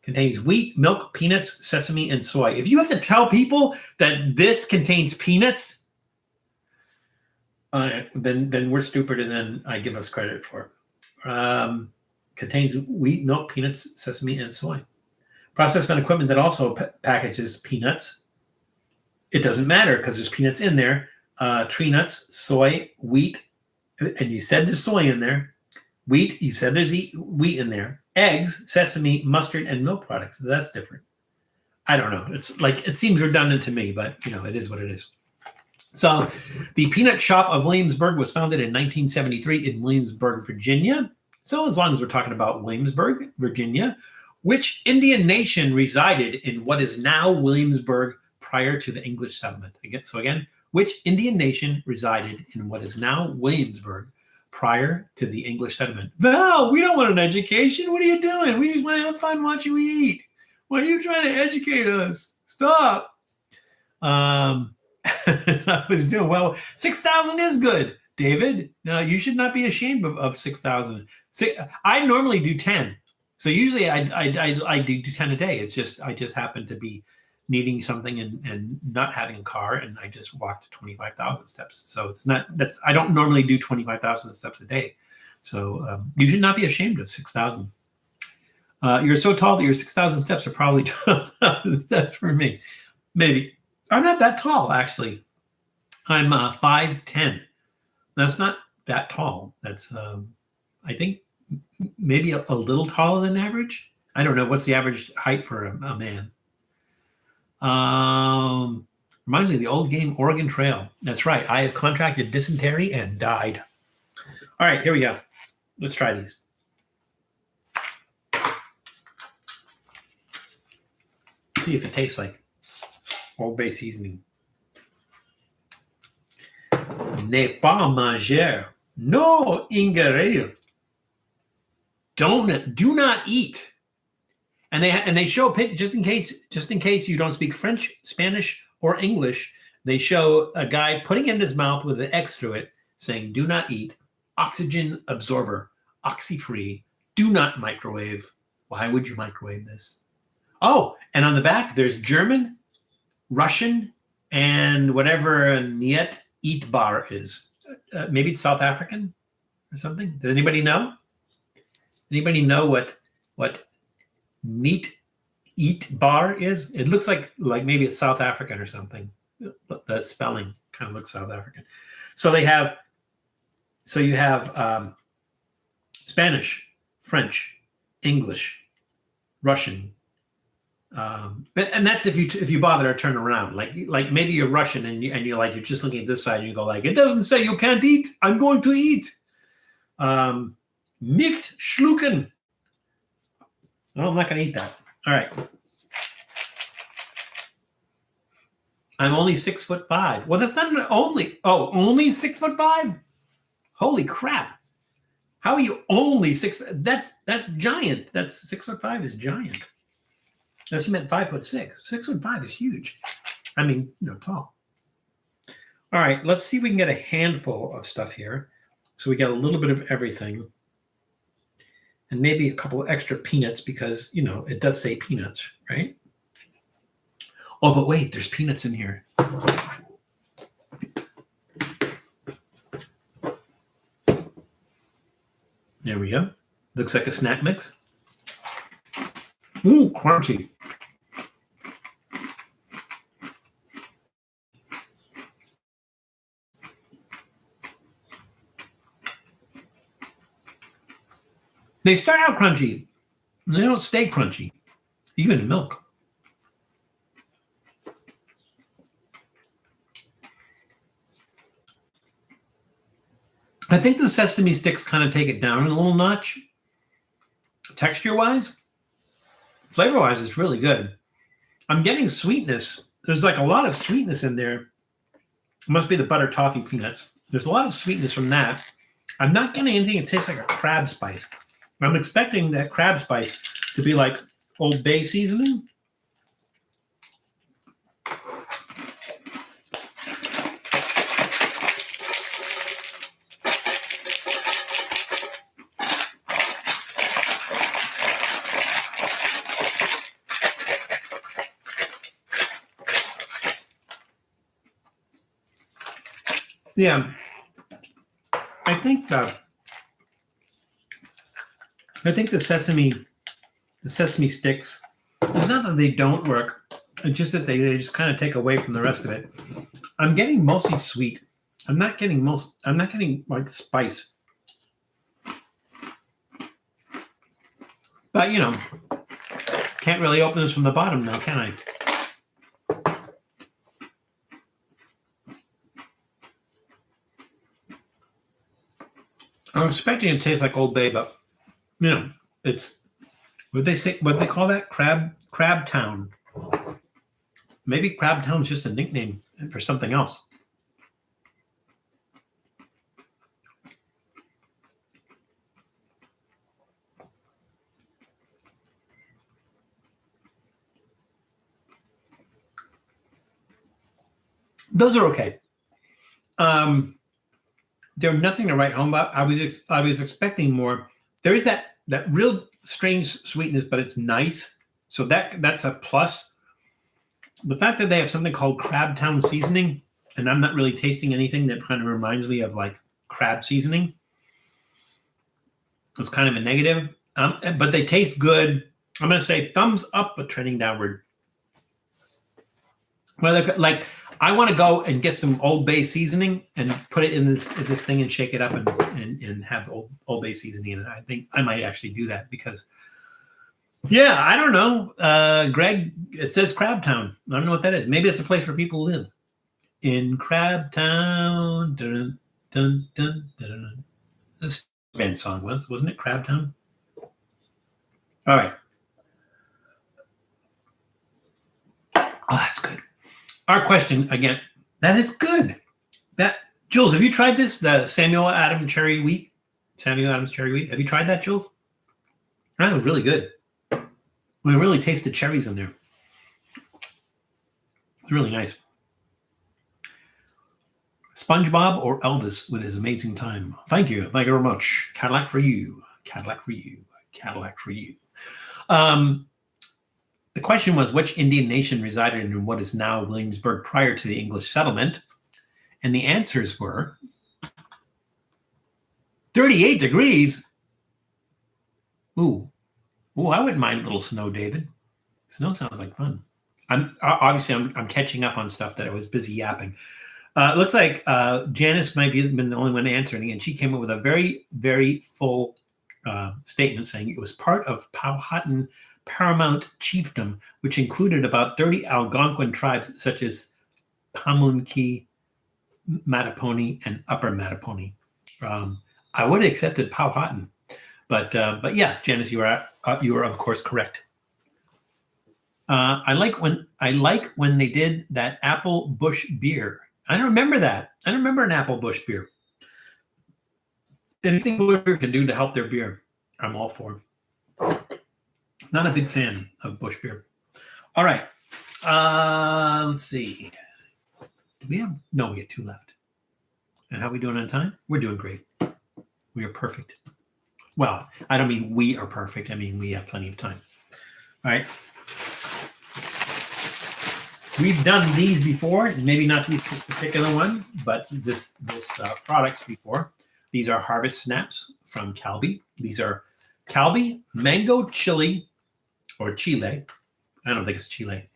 Contains wheat, milk, peanuts, sesame, and soy. If you have to tell people that this contains peanuts, then we're stupid, and then I give us credit for it. Contains wheat, milk, peanuts, sesame, and soy. Processed on equipment that also packages peanuts. It doesn't matter because there's peanuts in there. Tree nuts, soy, wheat, and you said there's soy in there. Wheat, you said there's wheat in there. Eggs, sesame, mustard, and milk products. So that's different. I don't know. It's like, it seems redundant to me, but it is what it is. So the Peanut Shop of Williamsburg was founded in 1973 in Williamsburg, Virginia. So as long as we're talking about Williamsburg, Virginia, which Indian nation resided in what is now Williamsburg prior to the English settlement? Again, which Indian nation resided in what is now Williamsburg prior to the English settlement? Val, we don't want an education. What are you doing? We just want to have fun watching we eat. Why are you trying to educate us? Stop. I was doing well. 6,000 is good, David. No, you should not be ashamed of 6,000. I normally do 10. So usually I do 10 a day. It's just, I just happen to be needing something and not having a car, and I just walked 25,000 steps. So it's not, I don't normally do 25,000 steps a day. So you should not be ashamed of 6,000. You're so tall that your 6,000 steps are probably 12,000 steps for me. Maybe. I'm not that tall, actually. I'm 5'10". That's not that tall. That's, I think, maybe a little taller than average. I don't know. What's the average height for a man? Reminds me of the old game Oregon Trail. That's right. I have contracted dysentery and died. All right, here we go. Let's try these. See if it tastes like Old Bay seasoning. Ne pas manger. No ingerir. Do not eat. And they show a pic, just in case you don't speak French, Spanish, or English. They show a guy putting it in his mouth with an X through it, saying "Do not eat." Oxygen absorber, oxy-free. Do not microwave. Why would you microwave this? Oh, and on the back there's German, Russian, and whatever Niet Eatbaar is. Maybe it's South African or something. Does anybody know? Anybody know what Niet Eatbaar is? It looks like maybe it's South African or something. The spelling kind of looks South African. So you have Spanish, French, English, Russian. And that's if you bother to turn around, like maybe you're Russian and you're just looking at this side and you go like, it doesn't say you can't eat. I'm going to eat. Nicht schlucken. No, I'm not going to eat that. All right. I'm only 6'5". Well, that's not only. Oh, only 6'5". Holy crap! How are you only 6? That's giant. That's 6'5" is giant. Unless you meant 5'6". 6'5" is huge. I mean, tall. All right, let's see if we can get a handful of stuff here. So we get a little bit of everything. And maybe a couple of extra peanuts because, it does say peanuts, right? Oh, but wait, there's peanuts in here. There we go. Looks like a snack mix. Ooh, crunchy. They start out crunchy, and they don't stay crunchy, even in milk. I think the sesame sticks kind of take it down a little notch. Texture-wise, flavor-wise, it's really good. I'm getting sweetness. There's like a lot of sweetness in there. It must be the butter toffee peanuts. There's a lot of sweetness from that. I'm not getting anything that tastes like a crab spice. I'm expecting that crab spice to be like Old Bay seasoning. Yeah, I think the sesame sticks, it's not that they don't work, it's just that they just kind of take away from the rest of it. I'm getting mostly sweet. I'm not getting like spice. But, you know, can't really open this from the bottom now, can I? I'm expecting it to taste like Old Bay, but, you know, it's, what they call that? Crab Town. Maybe Crab Town's just a nickname for something else. Those are okay. They're nothing to write home about. I was expecting more. There is that real strange sweetness, but it's nice. So that's a plus. The fact that they have something called Crab Town seasoning, and I'm not really tasting anything that kind of reminds me of like crab seasoning, it's kind of a negative. But they taste good. I'm going to say thumbs up, but trending downward. Well, like I want to go and get some Old Bay seasoning and put it in this thing and shake it up and have Old Bay seasoning in it. I think I might actually do that because, yeah, I don't know. Greg, it says Crab Town. I don't know what that is. Maybe it's a place where people live. In Crab Town. Dun, dun, dun, dun, dun. This band song wasn't it Crab Town? All right. Oh, that's good. Our question again. That is good. Jules, have you tried this? The Samuel Adams cherry wheat. Have you tried that, Jules? That was really good. We really taste the cherries in there. It's really nice. SpongeBob or Elvis with his amazing time. Thank you very much. Cadillac for you. The question was, which Indian nation resided in what is now Williamsburg prior to the English settlement? And the answers were 38 degrees. Ooh, I wouldn't mind a little snow, David. Snow sounds like fun. I'm catching up on stuff that I was busy yapping. It looks like Janice might be been the only one answering, and she came up with a very, very full statement saying it was part of Powhatan Paramount Chiefdom, which included about 30 Algonquin tribes such as Pamunkey, Mattapony, and Upper Mattapony. I would have accepted Powhatan, but yeah, Janice, you are of course correct. I like when they did that apple bush beer. I don't remember that. I don't remember an apple bush beer. Anything Bush Beer can do to help their beer, I'm all for. Not a big fan of Bush Beer. All right. Let's see. Do we have? No, we get 2 left. And how are we doing on time? We're doing great. We are perfect. Well, I don't mean we are perfect. I mean we have plenty of time. All right. We've done these before, maybe not this particular one, but this product before. These are Harvest Snaps from Calbee. These are Calbee Mango Chili or Chile. I don't think it's Chile.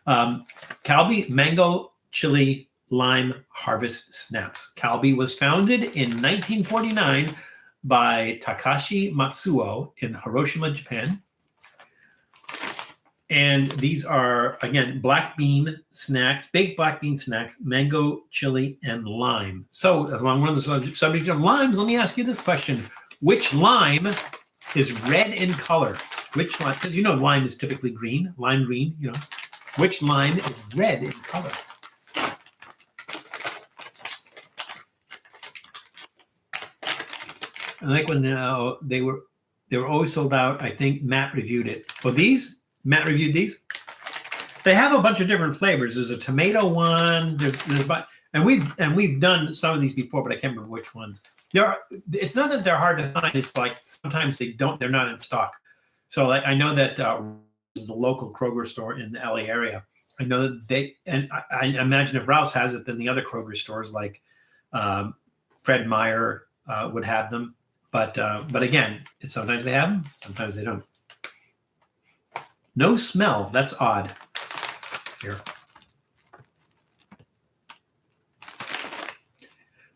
Calbee Mango Chili Lime Harvest Snaps. Calbee was founded in 1949 by Takashi Matsuo in Hiroshima, Japan. And these are, again, black bean snacks, baked black bean snacks, mango, chili, and lime. So as long as we're on the subject of limes, let me ask you this question. Which lime is red in color? Which lime? Because you know lime is typically green, lime green, you know. Which lime is red in color? I like when they were always sold out. I think Matt reviewed it. Oh, these? Matt reviewed these. They have a bunch of different flavors. There's a tomato one. And we've done some of these before, but I can't remember which ones. It's not that they're hard to find. It's like sometimes they're not in stock. So like, I know that the local Kroger store in the LA area. I know that I imagine if Rouse has it, then the other Kroger stores like Fred Meyer would have them. But again, sometimes they have them, sometimes they don't. No smell. That's odd. Here.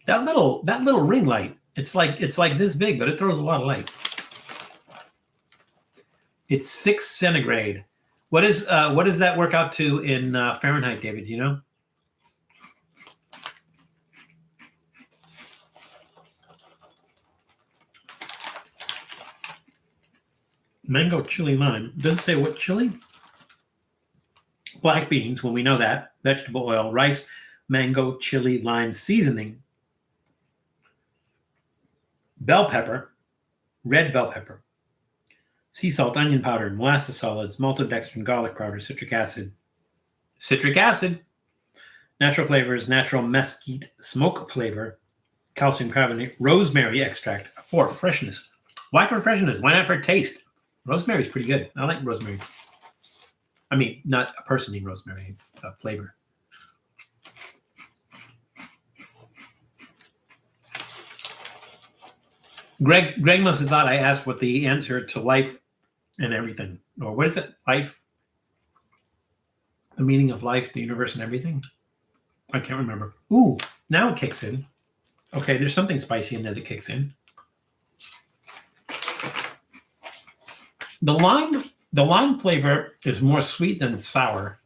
That little ring light. It's like this big, but it throws a lot of light. It's 6 centigrade. What does that work out to in Fahrenheit, David? Do you know? Mango chili lime. Doesn't say what chili. Black beans, when we know that. Vegetable oil, rice, mango, chili, lime seasoning. Bell pepper, red bell pepper. Sea salt, onion powder, molasses solids, maltodextrin, garlic powder, citric acid. Citric acid. Natural flavors, natural mesquite smoke flavor, calcium carbonate, rosemary extract for freshness. Why for freshness? Why not for taste? Rosemary's pretty good. I like rosemary. I mean, not a person named Rosemary, a flavor. Greg must have thought I asked what the answer to life and everything, or what is it? Life, the meaning of life, the universe, and everything. I can't remember. Ooh, now it kicks in. Okay, there's something spicy in there that kicks in. The lime flavor is more sweet than sour.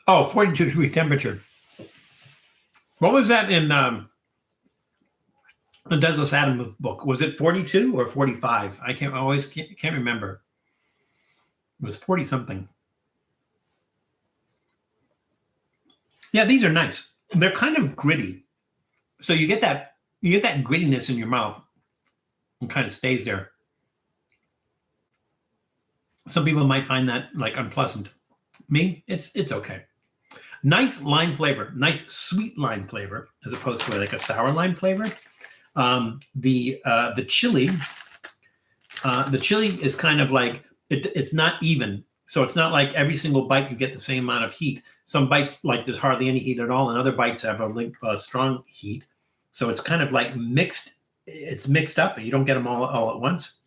Oh, 42-degree temperature. What was that in the Douglas Adams book? Was it 42 or 45? I can't remember. It was 40 something. Yeah, these are nice. They're kind of gritty. So you get that grittiness in your mouth and kind of stays there. Some people might find that like unpleasant. Me, it's okay. Nice lime flavor, nice sweet lime flavor, as opposed to like a sour lime flavor. The chili is kind of like it's not even. So it's not like every single bite you get the same amount of heat. Some bites, like there's hardly any heat at all, and other bites have a strong heat. So it's kind of like mixed. It's mixed up, and you don't get them all at once.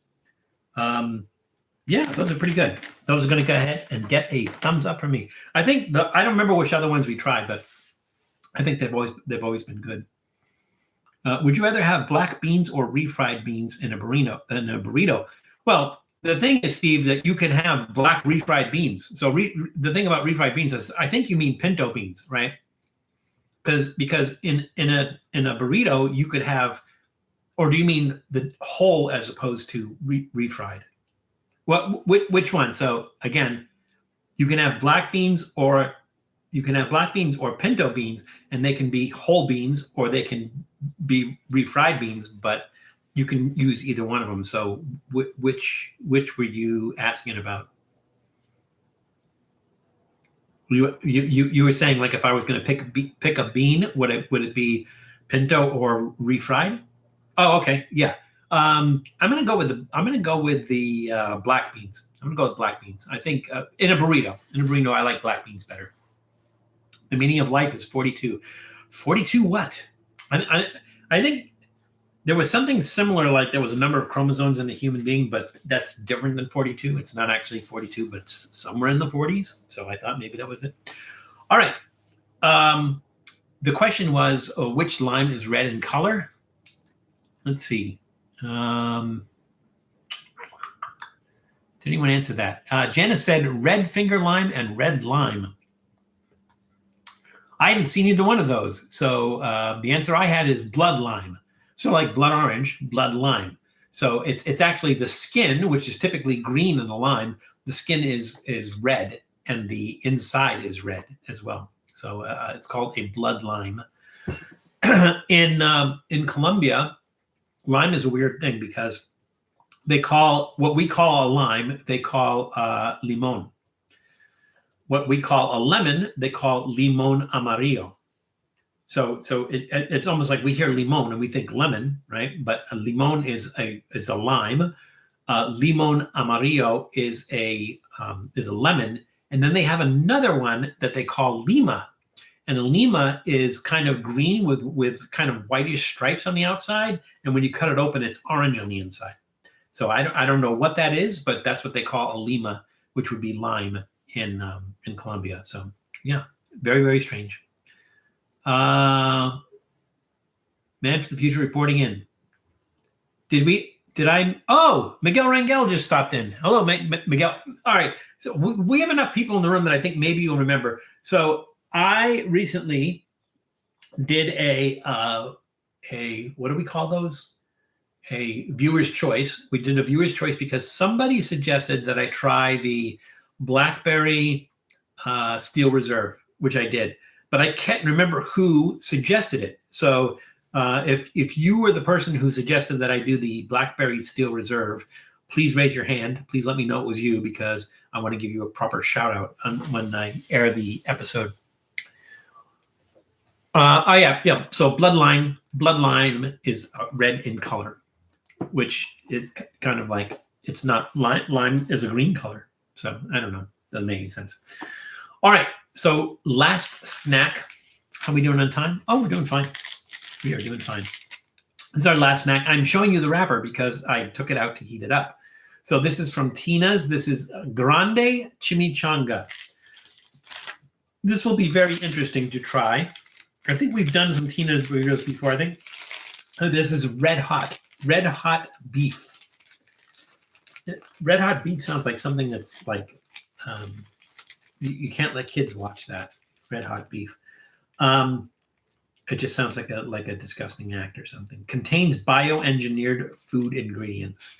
Yeah, those are pretty good. Those are going to go ahead and get a thumbs up from me. I think I don't remember which other ones we tried, but I think they've always been good. Would you rather have black beans or refried beans in a burrito? Well, the thing is, Steve, that you can have black refried beans. So the thing about refried beans is, I think you mean pinto beans, right? Because in a burrito you could have, or do you mean the whole as opposed to refried? Which one? So again, you can have black beans or pinto beans, and they can be whole beans or they can be refried beans, but you can use either one of them. So which were you asking about? You were saying, like, if I was going to pick a bean, would it be pinto or refried? Oh, okay, yeah. I'm going to go with the black beans. I'm going to go with black beans. I think in a burrito, I like black beans better. The meaning of life is 42. 42 what? I think there was something similar, like there was a number of chromosomes in a human being, but that's different than 42. It's not actually 42, but it's somewhere in the 40s. So I thought maybe that was it. All right. The question was, which lime is red in color? Let's see. Did anyone answer that? Janice said red finger lime and red lime. I haven't seen either one of those. So the answer I had is blood lime. So like blood orange, blood lime. So it's actually the skin, which is typically green in the lime. The skin is red, and the inside is red as well. So it's called a blood lime. In Colombia, lime is a weird thing because they call what we call a lime, they call limon. What we call a lemon, they call limon amarillo. So it's almost like we hear limon and we think lemon, right? But a limon is a lime. Limon amarillo is a lemon, and then they have another one that they call lima, and lima is kind of green with kind of whitish stripes on the outside, and when you cut it open, it's orange on the inside. So I don't know what that is, but that's what they call a lima, which would be lime in Colombia. So yeah, very, very strange. Man to the Future reporting in. Did we Did I? Oh, Miguel Rangel just stopped in. Hello, Miguel. All right. So we have enough people in the room that I think maybe you'll remember. So I recently did a what do we call those? A viewer's choice. We did a viewer's choice because somebody suggested that I try the Blackberry Steel Reserve, which I did, but I can't remember who suggested it. So if you were the person who suggested that I do the Blackberry Steel Reserve, please raise your hand. Please let me know it was you, because I want to give you a proper shout out when I air the episode. Yeah. So Bloodline is red in color, which is kind of like, it's not lime is a green color. So I don't know. Doesn't make any sense. All right. So last snack. How are we doing on time? Oh, we're doing fine. We are doing fine. This is our last snack. I'm showing you the wrapper because I took it out to heat it up. So this is from Tina's. This is Grande Chimichanga. This will be very interesting to try. I think we've done some Tina's burritos before, I think. This is red hot beef. Red hot beef sounds like something that's like, you can't let kids watch that. Red hot beef. It just sounds like a disgusting act or something. Contains bioengineered food ingredients.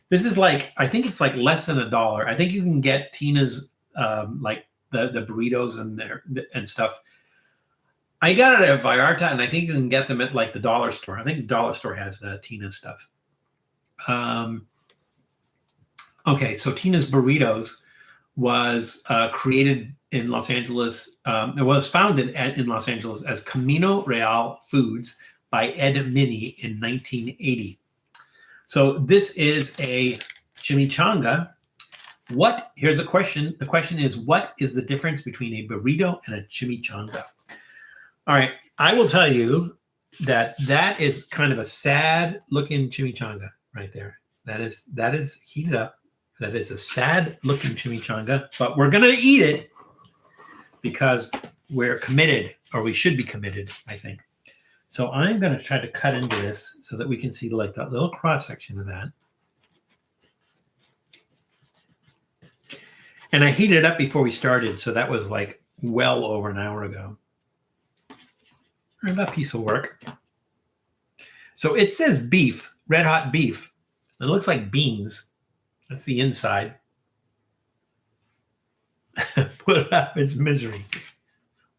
This is like, I think it's like less than $1. I think you can get Tina's like the burritos and stuff. I got it at Vallarta, and I think you can get them at like the dollar store. I think the dollar store has Tina's stuff. Okay, so Tina's Burritos was created in Los Angeles. It was founded in Los Angeles as Camino Real Foods by Ed Minnie in 1980. So this is a chimichanga. Here's a question. The question is, what is the difference between a burrito and a chimichanga? All right, I will tell you that is kind of a sad looking chimichanga right there. That is heated up. That is a sad looking chimichanga, but we're going to eat it because we're committed, or we should be committed, I think. So I'm going to try to cut into this so that we can see like that little cross section of that. And I heated it up before we started, so that was like well over an hour ago. That piece will work. So it says beef, red hot beef. It looks like beans. That's the inside. Put up its misery.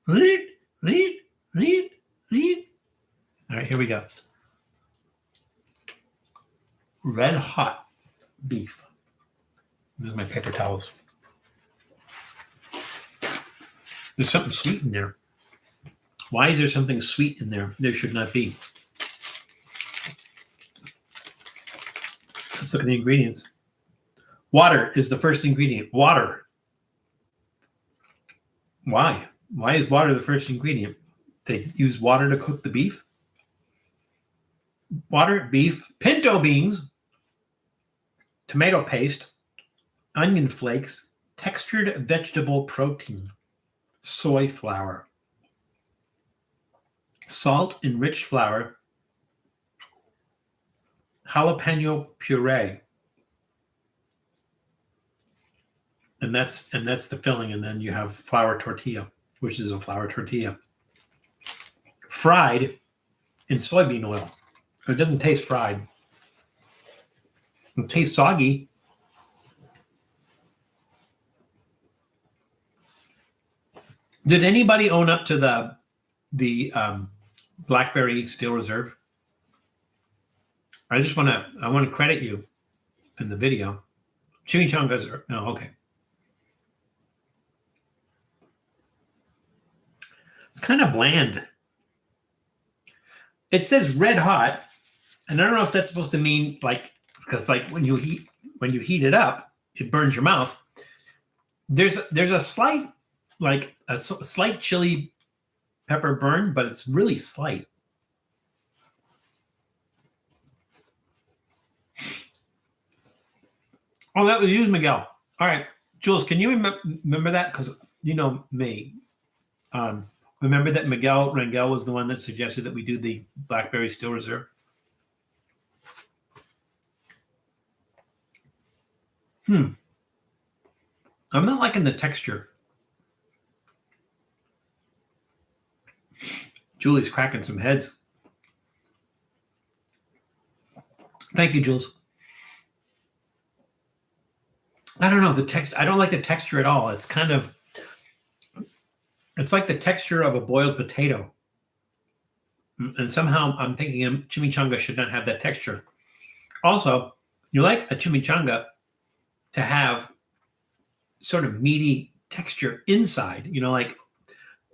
Lead. All right, here we go. Red hot beef. There's my paper towels. There's something sweet in there. Why is there something sweet in there? There should not be. Let's look at the ingredients. Water is the first ingredient. Water. Why? Why is water the first ingredient? They use water to cook the beef? Water, beef, pinto beans, tomato paste, onion flakes, textured vegetable protein, soy flour, salt enriched flour, jalapeno puree, and that's the filling. And then you have flour tortilla, which is a flour tortilla fried in soybean oil. It doesn't taste fried. It tastes soggy. Did anybody own up to the Blackberry Steel Reserve? I want to credit you in the video. Chimichangas are, no, okay. It's kind of bland. It says red hot, and I don't know if that's supposed to mean like, because like when you heat it up, it burns your mouth. There's a slight, like a slight chili pepper burn, but it's really slight. Oh, that was you, Miguel. All right, Jules, can you remember that? Because you know me. Remember that Miguel Rangel was the one that suggested that we do the Blackberry Steel Reserve? I'm not liking the texture. Julie's cracking some heads. Thank you, Jules. I don't know the text. I don't like the texture at all. It's kind of, it's like the texture of a boiled potato. And somehow I'm thinking chimichanga should not have that texture. Also, you like a chimichanga to have sort of meaty texture inside, you know, like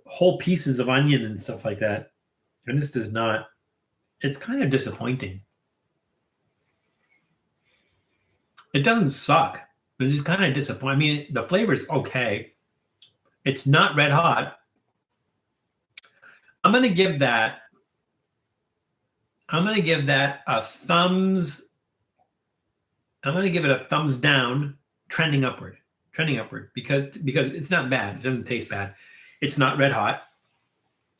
whole pieces of onion and stuff like that. And this does not. It's kind of disappointing. It doesn't suck. It's just kind of disappointing. I mean, the flavor is okay. It's not red hot. I'm going to give that a thumbs. I'm going to give it a thumbs down, trending upward because it's not bad. It doesn't taste bad. It's not red hot.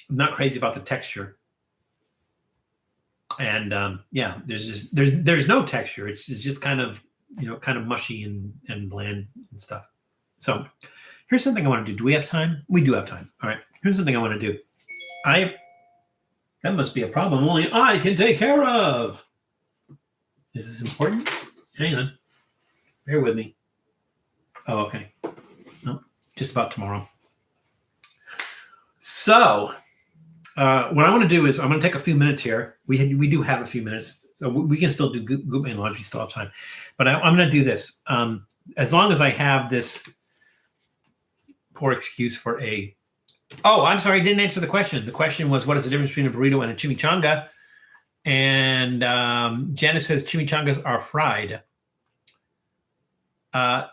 I'm not crazy about the texture. And yeah, there's no texture. It's just kind of, you know, kind of mushy and bland and stuff. So here's something I want to do. Do we have time? We do have time. All right. Here's something I want to do. That must be a problem only I can take care of. Is this important? Hang on. Bear with me. Oh, okay. No, just about tomorrow. So what I want to do is I'm going to take a few minutes here. We do have a few minutes. So we can still do Goop and Laundry, still have time. But I'm going to do this. As long as I have this poor excuse for a... Oh, I'm sorry. I didn't answer the question. The question was, what is the difference between a burrito and a chimichanga? And Janice says chimichangas are fried.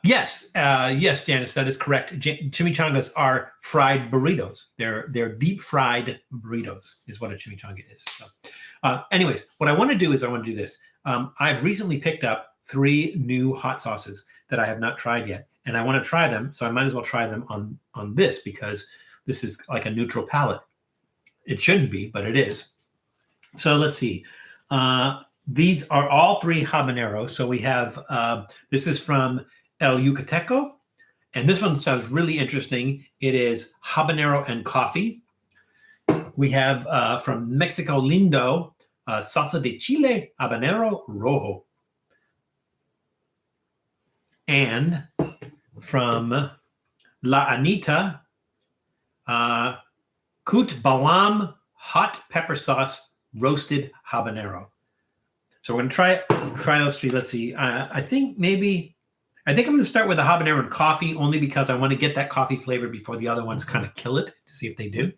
Yes, Janice, that is correct. Chimichangas are fried burritos. They're deep fried burritos is what a chimichanga is. So, anyways, what I want to do is I want to do this. I've recently picked up 3 new hot sauces that I have not tried yet, and I want to try them. So I might as well try them on this because this is like a neutral palate. It shouldn't be, but it is. So let's see. These are all 3 habaneros. So we have, this is from El Yucateco. And this one sounds really interesting. It is habanero and coffee. We have from Mexico Lindo, salsa de chile habanero rojo. And from La Anita, Kut Balam hot pepper sauce roasted habanero. So we're going to try those 3. Let's see. I think I'm going to start with the habanero and coffee only because I want to get that coffee flavor before the other ones kind of kill it to see if they do.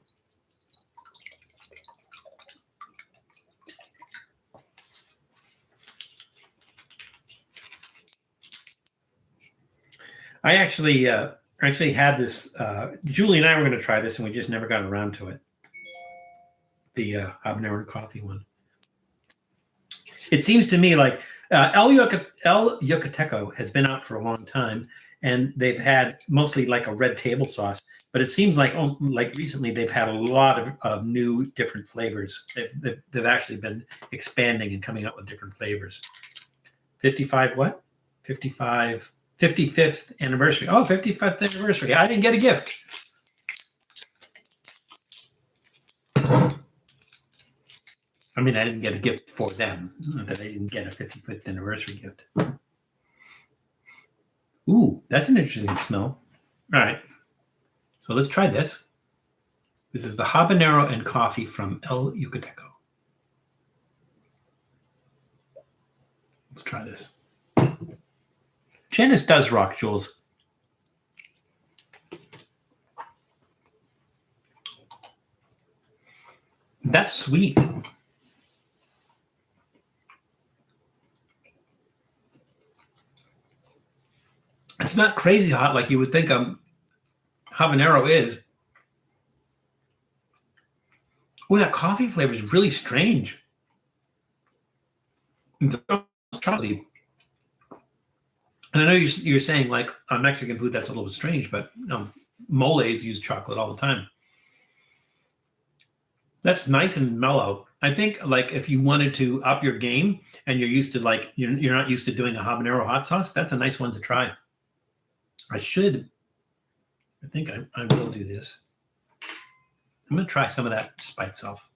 I actually had this. Julie and I were going to try this, and we just never got around to it. The habanero and coffee one. It seems to me like El Yucateco has been out for a long time, and they've had mostly like a red table sauce. But it seems like recently they've had a lot of new different flavors. They've actually been expanding and coming up with different flavors. 55 what? 55th anniversary. Oh, 55th anniversary. I didn't get a gift. I mean, I didn't get a gift for them. Not that I didn't get a 55th anniversary gift. Ooh, that's an interesting smell. All right. So let's try this. This is the habanero and coffee from El Yucateco. Let's try this. Janice does rock, Jules. That's sweet. It's not crazy hot like you would think habanero is. Oh, that coffee flavor is really strange. It's chocolatey. And I know you're saying like on Mexican food that's a little bit strange, but moles use chocolate all the time. That's nice and mellow. I think like if you wanted to up your game and you're used to like you're not used to doing a habanero hot sauce, that's a nice one to try. I think I will do this. I'm gonna try some of that just by itself,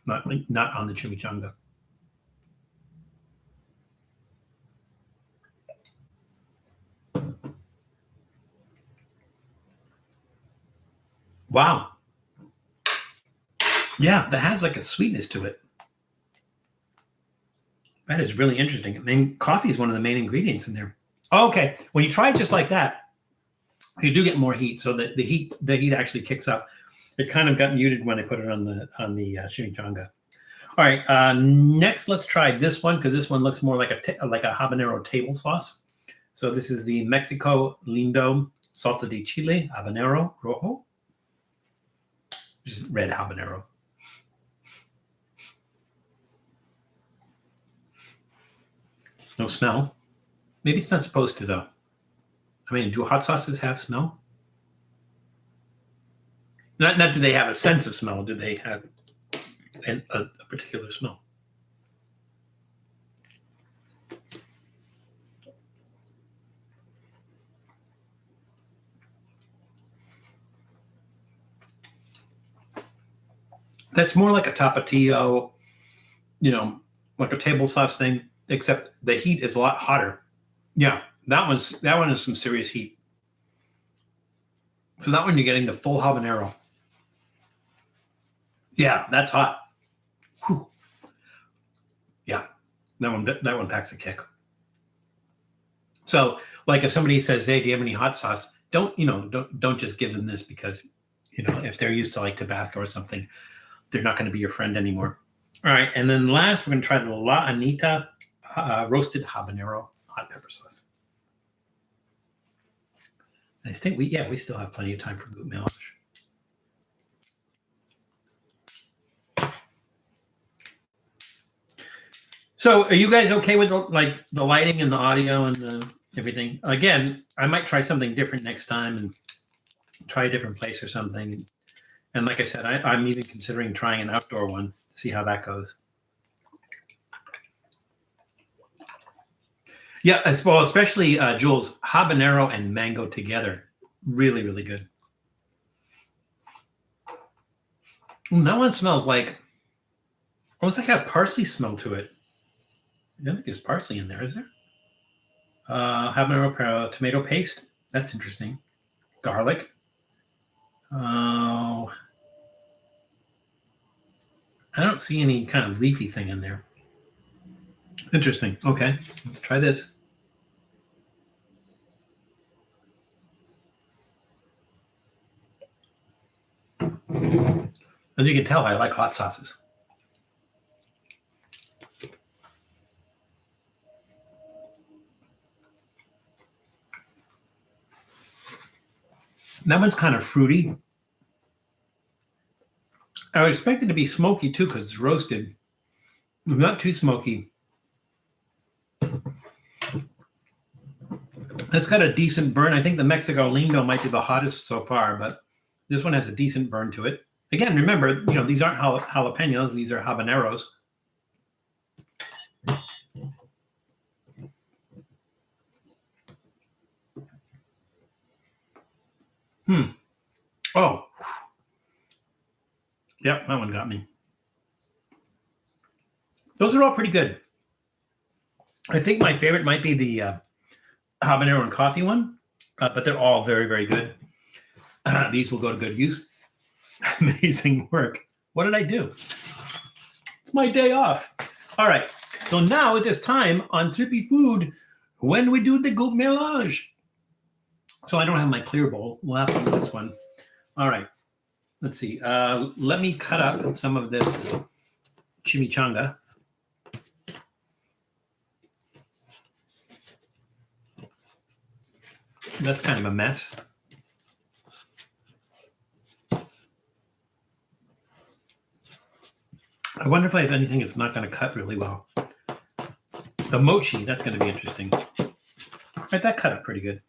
not on the chimichanga. Wow. Yeah, that has like a sweetness to it. That is really interesting. I mean, coffee is one of the main ingredients in there. Oh, okay, when you try it just like that, you do get more heat. So the heat actually kicks up. It kind of got muted when I put it on the chimichanga. All right, next let's try this one because this one looks more like a habanero table sauce. So this is the Mexico Lindo Salsa de Chile Habanero Rojo, which is red habanero. No smell. Maybe it's not supposed to though. I mean, do hot sauces have smell? Not do they have a sense of smell? Do they have a particular smell? That's more like a tapatio, like a table sauce thing, except the heat is a lot hotter. Yeah, that one is some serious heat. So that one you're getting the full habanero. Yeah, that's hot. Whew. Yeah, that one packs a kick. So, like, if somebody says, "Hey, do you have any hot sauce?" Don't just give them this because, if they're used to like Tabasco or something, they're not going to be your friend anymore. All right, and then last we're going to try the La Anita roasted habanero hot pepper sauce. I think we still have plenty of time for goût mélange. So, are you guys okay with the lighting and the audio and everything? Again, I might try something different next time and try a different place or something. And like I said, I'm even considering trying an outdoor one to see how that goes. Yeah, well, especially Jules, habanero and mango together, really, really good. That one smells like almost like a parsley smell to it. I don't think there's parsley in there, is there? Habanero tomato paste. That's interesting. Garlic. Oh, I don't see any kind of leafy thing in there. Interesting. Okay, let's try this. As you can tell, I like hot sauces. That one's kind of fruity. I would expect it to be smoky too because it's roasted. Not too smoky. It's got a decent burn. I think the Mexico Lindo might be the hottest so far, but this one has a decent burn to it. Again, remember, these aren't jalapenos; these are habaneros. Oh, yep, that one got me. Those are all pretty good. I think my favorite might be the habanero and coffee one, but they're all very, very good. These will go to good use. Amazing work. What did I do? It's my day off. All right. So now it is time on Trippy Food when we do the goût mélange. So I don't have my clear bowl. We'll have to use this one. All right. Let's see. Let me cut up some of this chimichanga. That's kind of a mess. I wonder if I have anything that's not going to cut really well. The mochi, that's going to be interesting. All right, that cut up pretty good.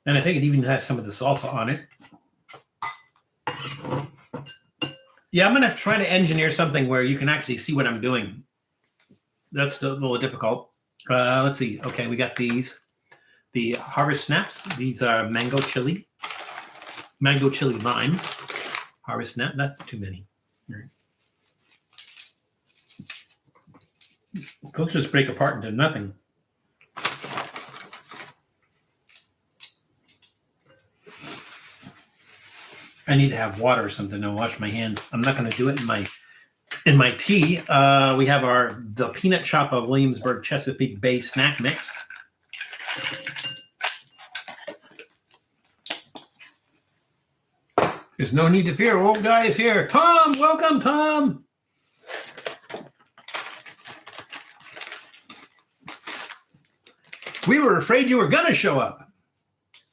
And I think it even has some of the salsa on it. Yeah, I'm going to try to engineer something where you can actually see what I'm doing. That's a little difficult. Let's see. Okay, we got these. The Harvest Snaps. These are mango chili lime. Harvest Snap. That's too many. All right. They'll just break apart into nothing. I need to have water or something to wash my hands. I'm not going to do it in my tea. We have the Peanut Shop of Williamsburg Chesapeake Bay snack mix. There's no need to fear. Old guy is here. Tom, welcome, Tom. We were afraid you were going to show up.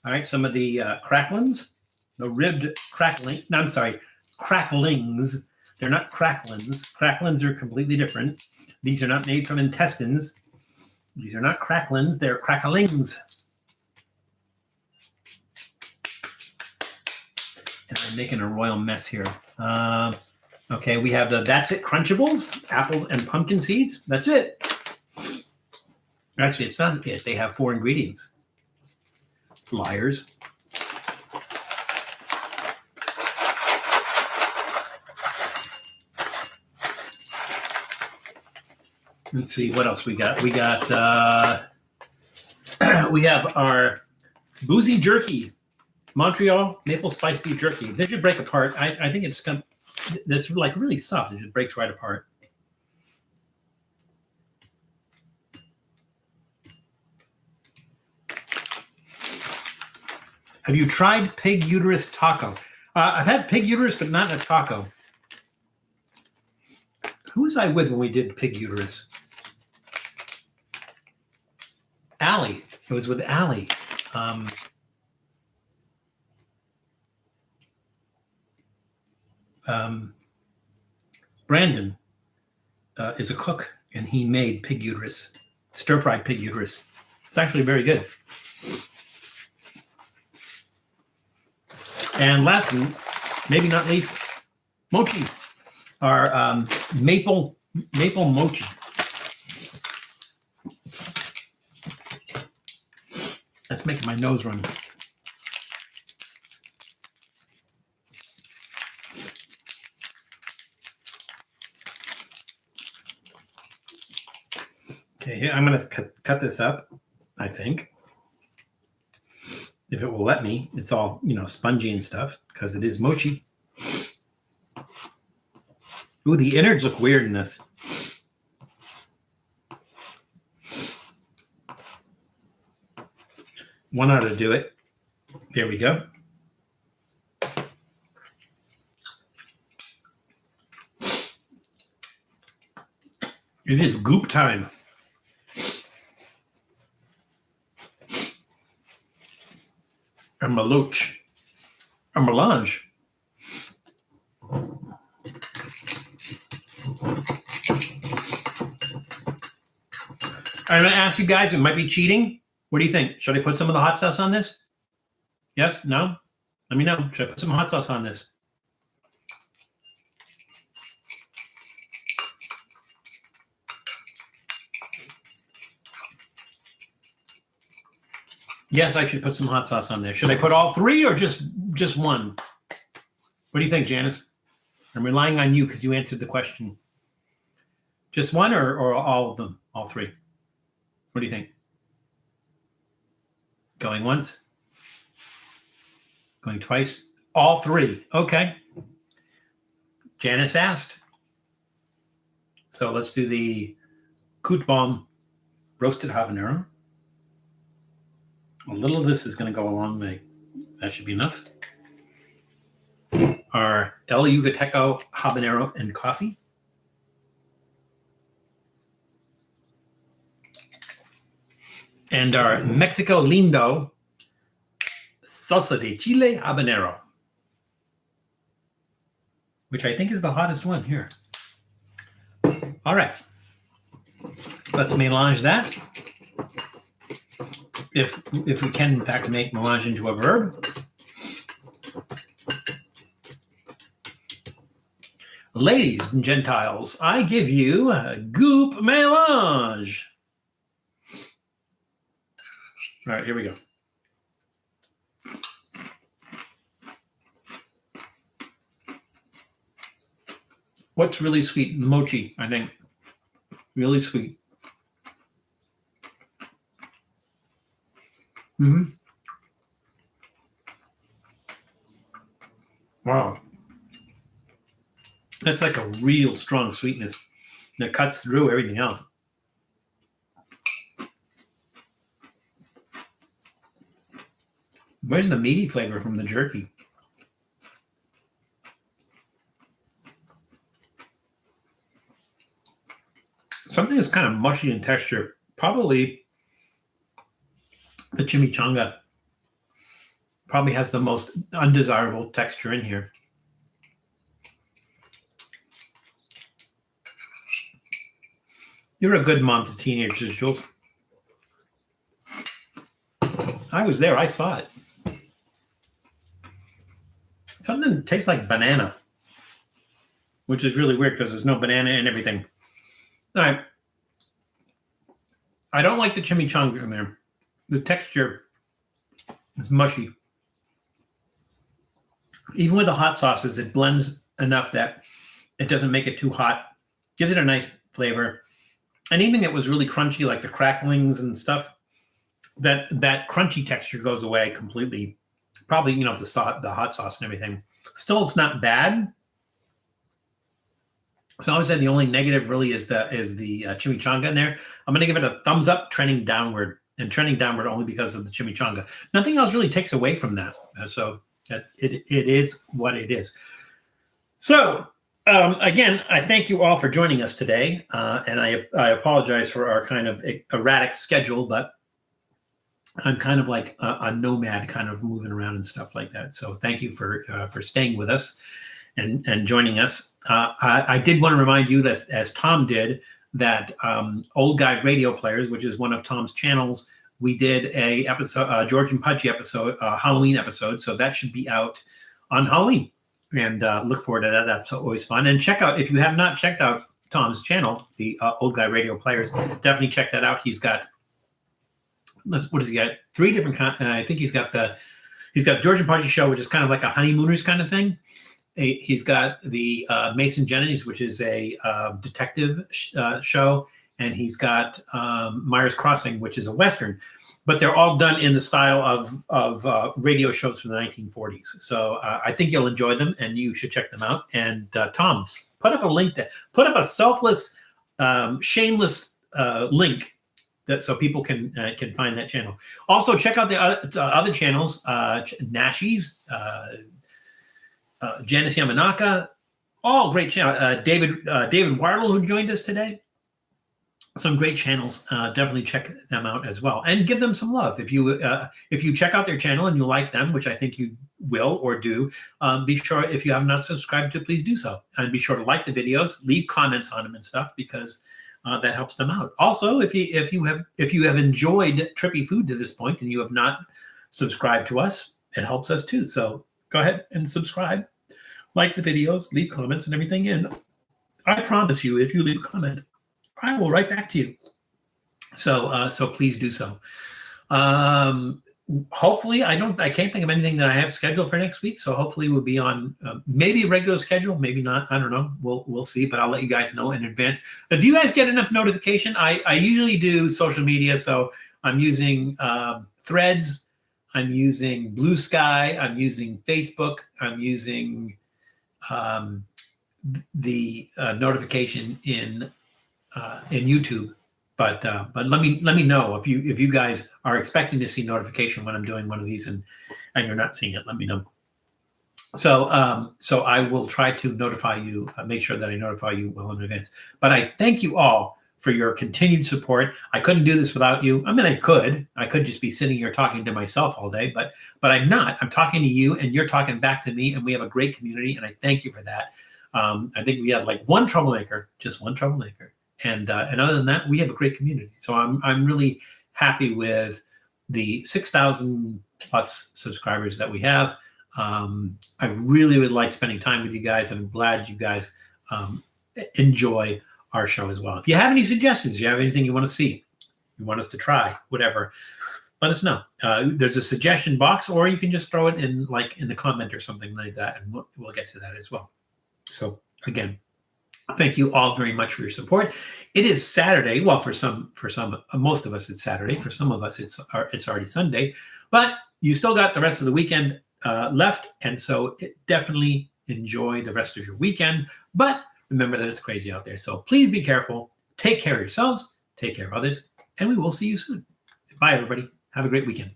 All right, some of the cracklings, the ribbed crackling. No, I'm sorry, cracklings. They're not cracklings. Cracklings are completely different. These are not made from intestines. These are not cracklings. They're cracklings. And I'm making a royal mess here. Okay, we have That's It Crunchables, apples and pumpkin seeds. That's it. Actually, it's not it. They have 4 ingredients. Liars. Let's see what else we got. We got we have our Boozy Jerky, Montreal maple spice beef jerky. They should break apart. I think that's like really soft. It just breaks right apart. Have you tried pig uterus taco? I've had pig uterus, but not a taco. Who was I with when we did pig uterus? Allie. It was with Allie. Brandon is a cook, and he made pig uterus, stir-fried pig uterus. It's actually very good. And last, maybe not least, mochi, our maple mochi. That's making my nose run. Okay, I'm going to cut this up, I think. If it will let me. It's all, spongy and stuff because it is mochi. Ooh, the innards look weird in this. One ought to do it. There we go. It is goop time. A melange. I'm going to ask you guys, it might be cheating. What do you think? Should I put some of the hot sauce on this? Yes? No? Let me know. Should I put some hot sauce on this? Yes, I should put some hot sauce on there. Should I put all 3 or just one? What do you think, Janice? I'm relying on you because you answered the question. Just one or all of them? All 3? What do you think? Going once? Going twice? All 3. Okay. Janice asked. So let's do the Kootbaum roasted habanero. A little of this is going to go a long way. That should be enough. Our El Yucateco habanero and coffee. And our Mexico Lindo salsa de chile habanero, which I think is the hottest one here. All right. Let's melange that. If we can, in fact, make melange into a verb. Ladies and Gentiles, I give you a goop mélange. All right, here we go. What's really sweet? Mochi, I think. Really sweet. Mm-hmm. Wow. That's like a real strong sweetness that cuts through everything else. Where's the meaty flavor from the jerky? Something that's kind of mushy in texture. Probably the chimichanga probably has the most undesirable texture in here. You're a good mom to teenagers, Jules. I was there. I saw it. Something that tastes like banana, which is really weird because there's no banana in everything. All right. I don't like the chimichanga in there. The texture is mushy. Even with the hot sauces, it blends enough that it doesn't make it too hot. Gives it a nice flavor. Anything that was really crunchy, like the cracklings and stuff, that crunchy texture goes away completely. Probably, the hot sauce and everything. Still, it's not bad. So I would say the only negative really is the chimichanga in there. I'm going to give it a thumbs up, trending downward, and trending downward only because of the chimichanga. Nothing else really takes away from that. So it is what it is. So again, I thank you all for joining us today, and I apologize for our kind of erratic schedule, but I'm kind of like a nomad, kind of moving around and stuff like that. So thank you for staying with us and joining us. I did want to remind you that, as Tom did, that Old Guy Radio Players, which is one of Tom's channels, we did a episode, George and Pudgy episode, Halloween episode. So that should be out on Halloween, and look forward to that. That's always fun. And check out, if you have not checked out Tom's channel, the Old Guy Radio Players, definitely check that out. He's got, what does he got? 3 different. I think he's got George and Pudgy Show, which is kind of like a honeymooners kind of thing. He's got the Mason Jennings, which is a detective show, and he's got Myers Crossing, which is a Western. But they're all done in the style of radio shows from the 1940s. So I think you'll enjoy them, and you should check them out. And Tom, put up a link there. Put up a selfless, shameless link so people can find that channel. Also, check out the other channels, Nashi's, Janice Yamanaka, all great channels. David Wartle, who joined us today. Some great channels. Definitely check them out as well, and give them some love. If you check out their channel and you like them, which I think you will or do, be sure, if you have not subscribed to, please do so, and be sure to like the videos, leave comments on them and stuff, because that helps them out. Also, if you have enjoyed Trippy Food to this point and you have not subscribed to us, it helps us too. So go ahead and subscribe, like the videos, leave comments and everything. And I promise you, if you leave a comment, I will write back to you. So please do so. Hopefully, I can't think of anything that I have scheduled for next week. So hopefully we'll be on maybe a regular schedule, maybe not. I don't know. We'll see, but I'll let you guys know in advance. Now, do you guys get enough notification? I usually do social media. So I'm using Threads. I'm using Blue Sky. I'm using Facebook. I'm using the notification in YouTube. But let me know if you guys are expecting to see notification when I'm doing one of these and you're not seeing it. Let me know. So I will try to notify you. Make sure that I notify you well in advance. But I thank you all for your continued support. I couldn't do this without you. I mean, I could just be sitting here talking to myself all day, but I'm not. I'm talking to you, and you're talking back to me, and we have a great community, and I thank you for that. I think we have like just one troublemaker. And other than that, we have a great community. So I'm really happy with the 6,000 plus subscribers that we have. I really would like spending time with you guys, and I'm glad you guys enjoy our show as well. If you have any suggestions, you have anything you want to see, you want us to try, whatever, let us know. There's a suggestion box, or you can just throw it in the comment or something like that, and we'll get to that as well. So again, thank you all very much for your support. It is Saturday. Well, for most of us, it's Saturday. For some of us, it's already Sunday. But you still got the rest of the weekend left, and so definitely enjoy the rest of your weekend. But remember that it's crazy out there. So please be careful. Take care of yourselves. Take care of others, and we will see you soon. Bye, everybody. Have a great weekend.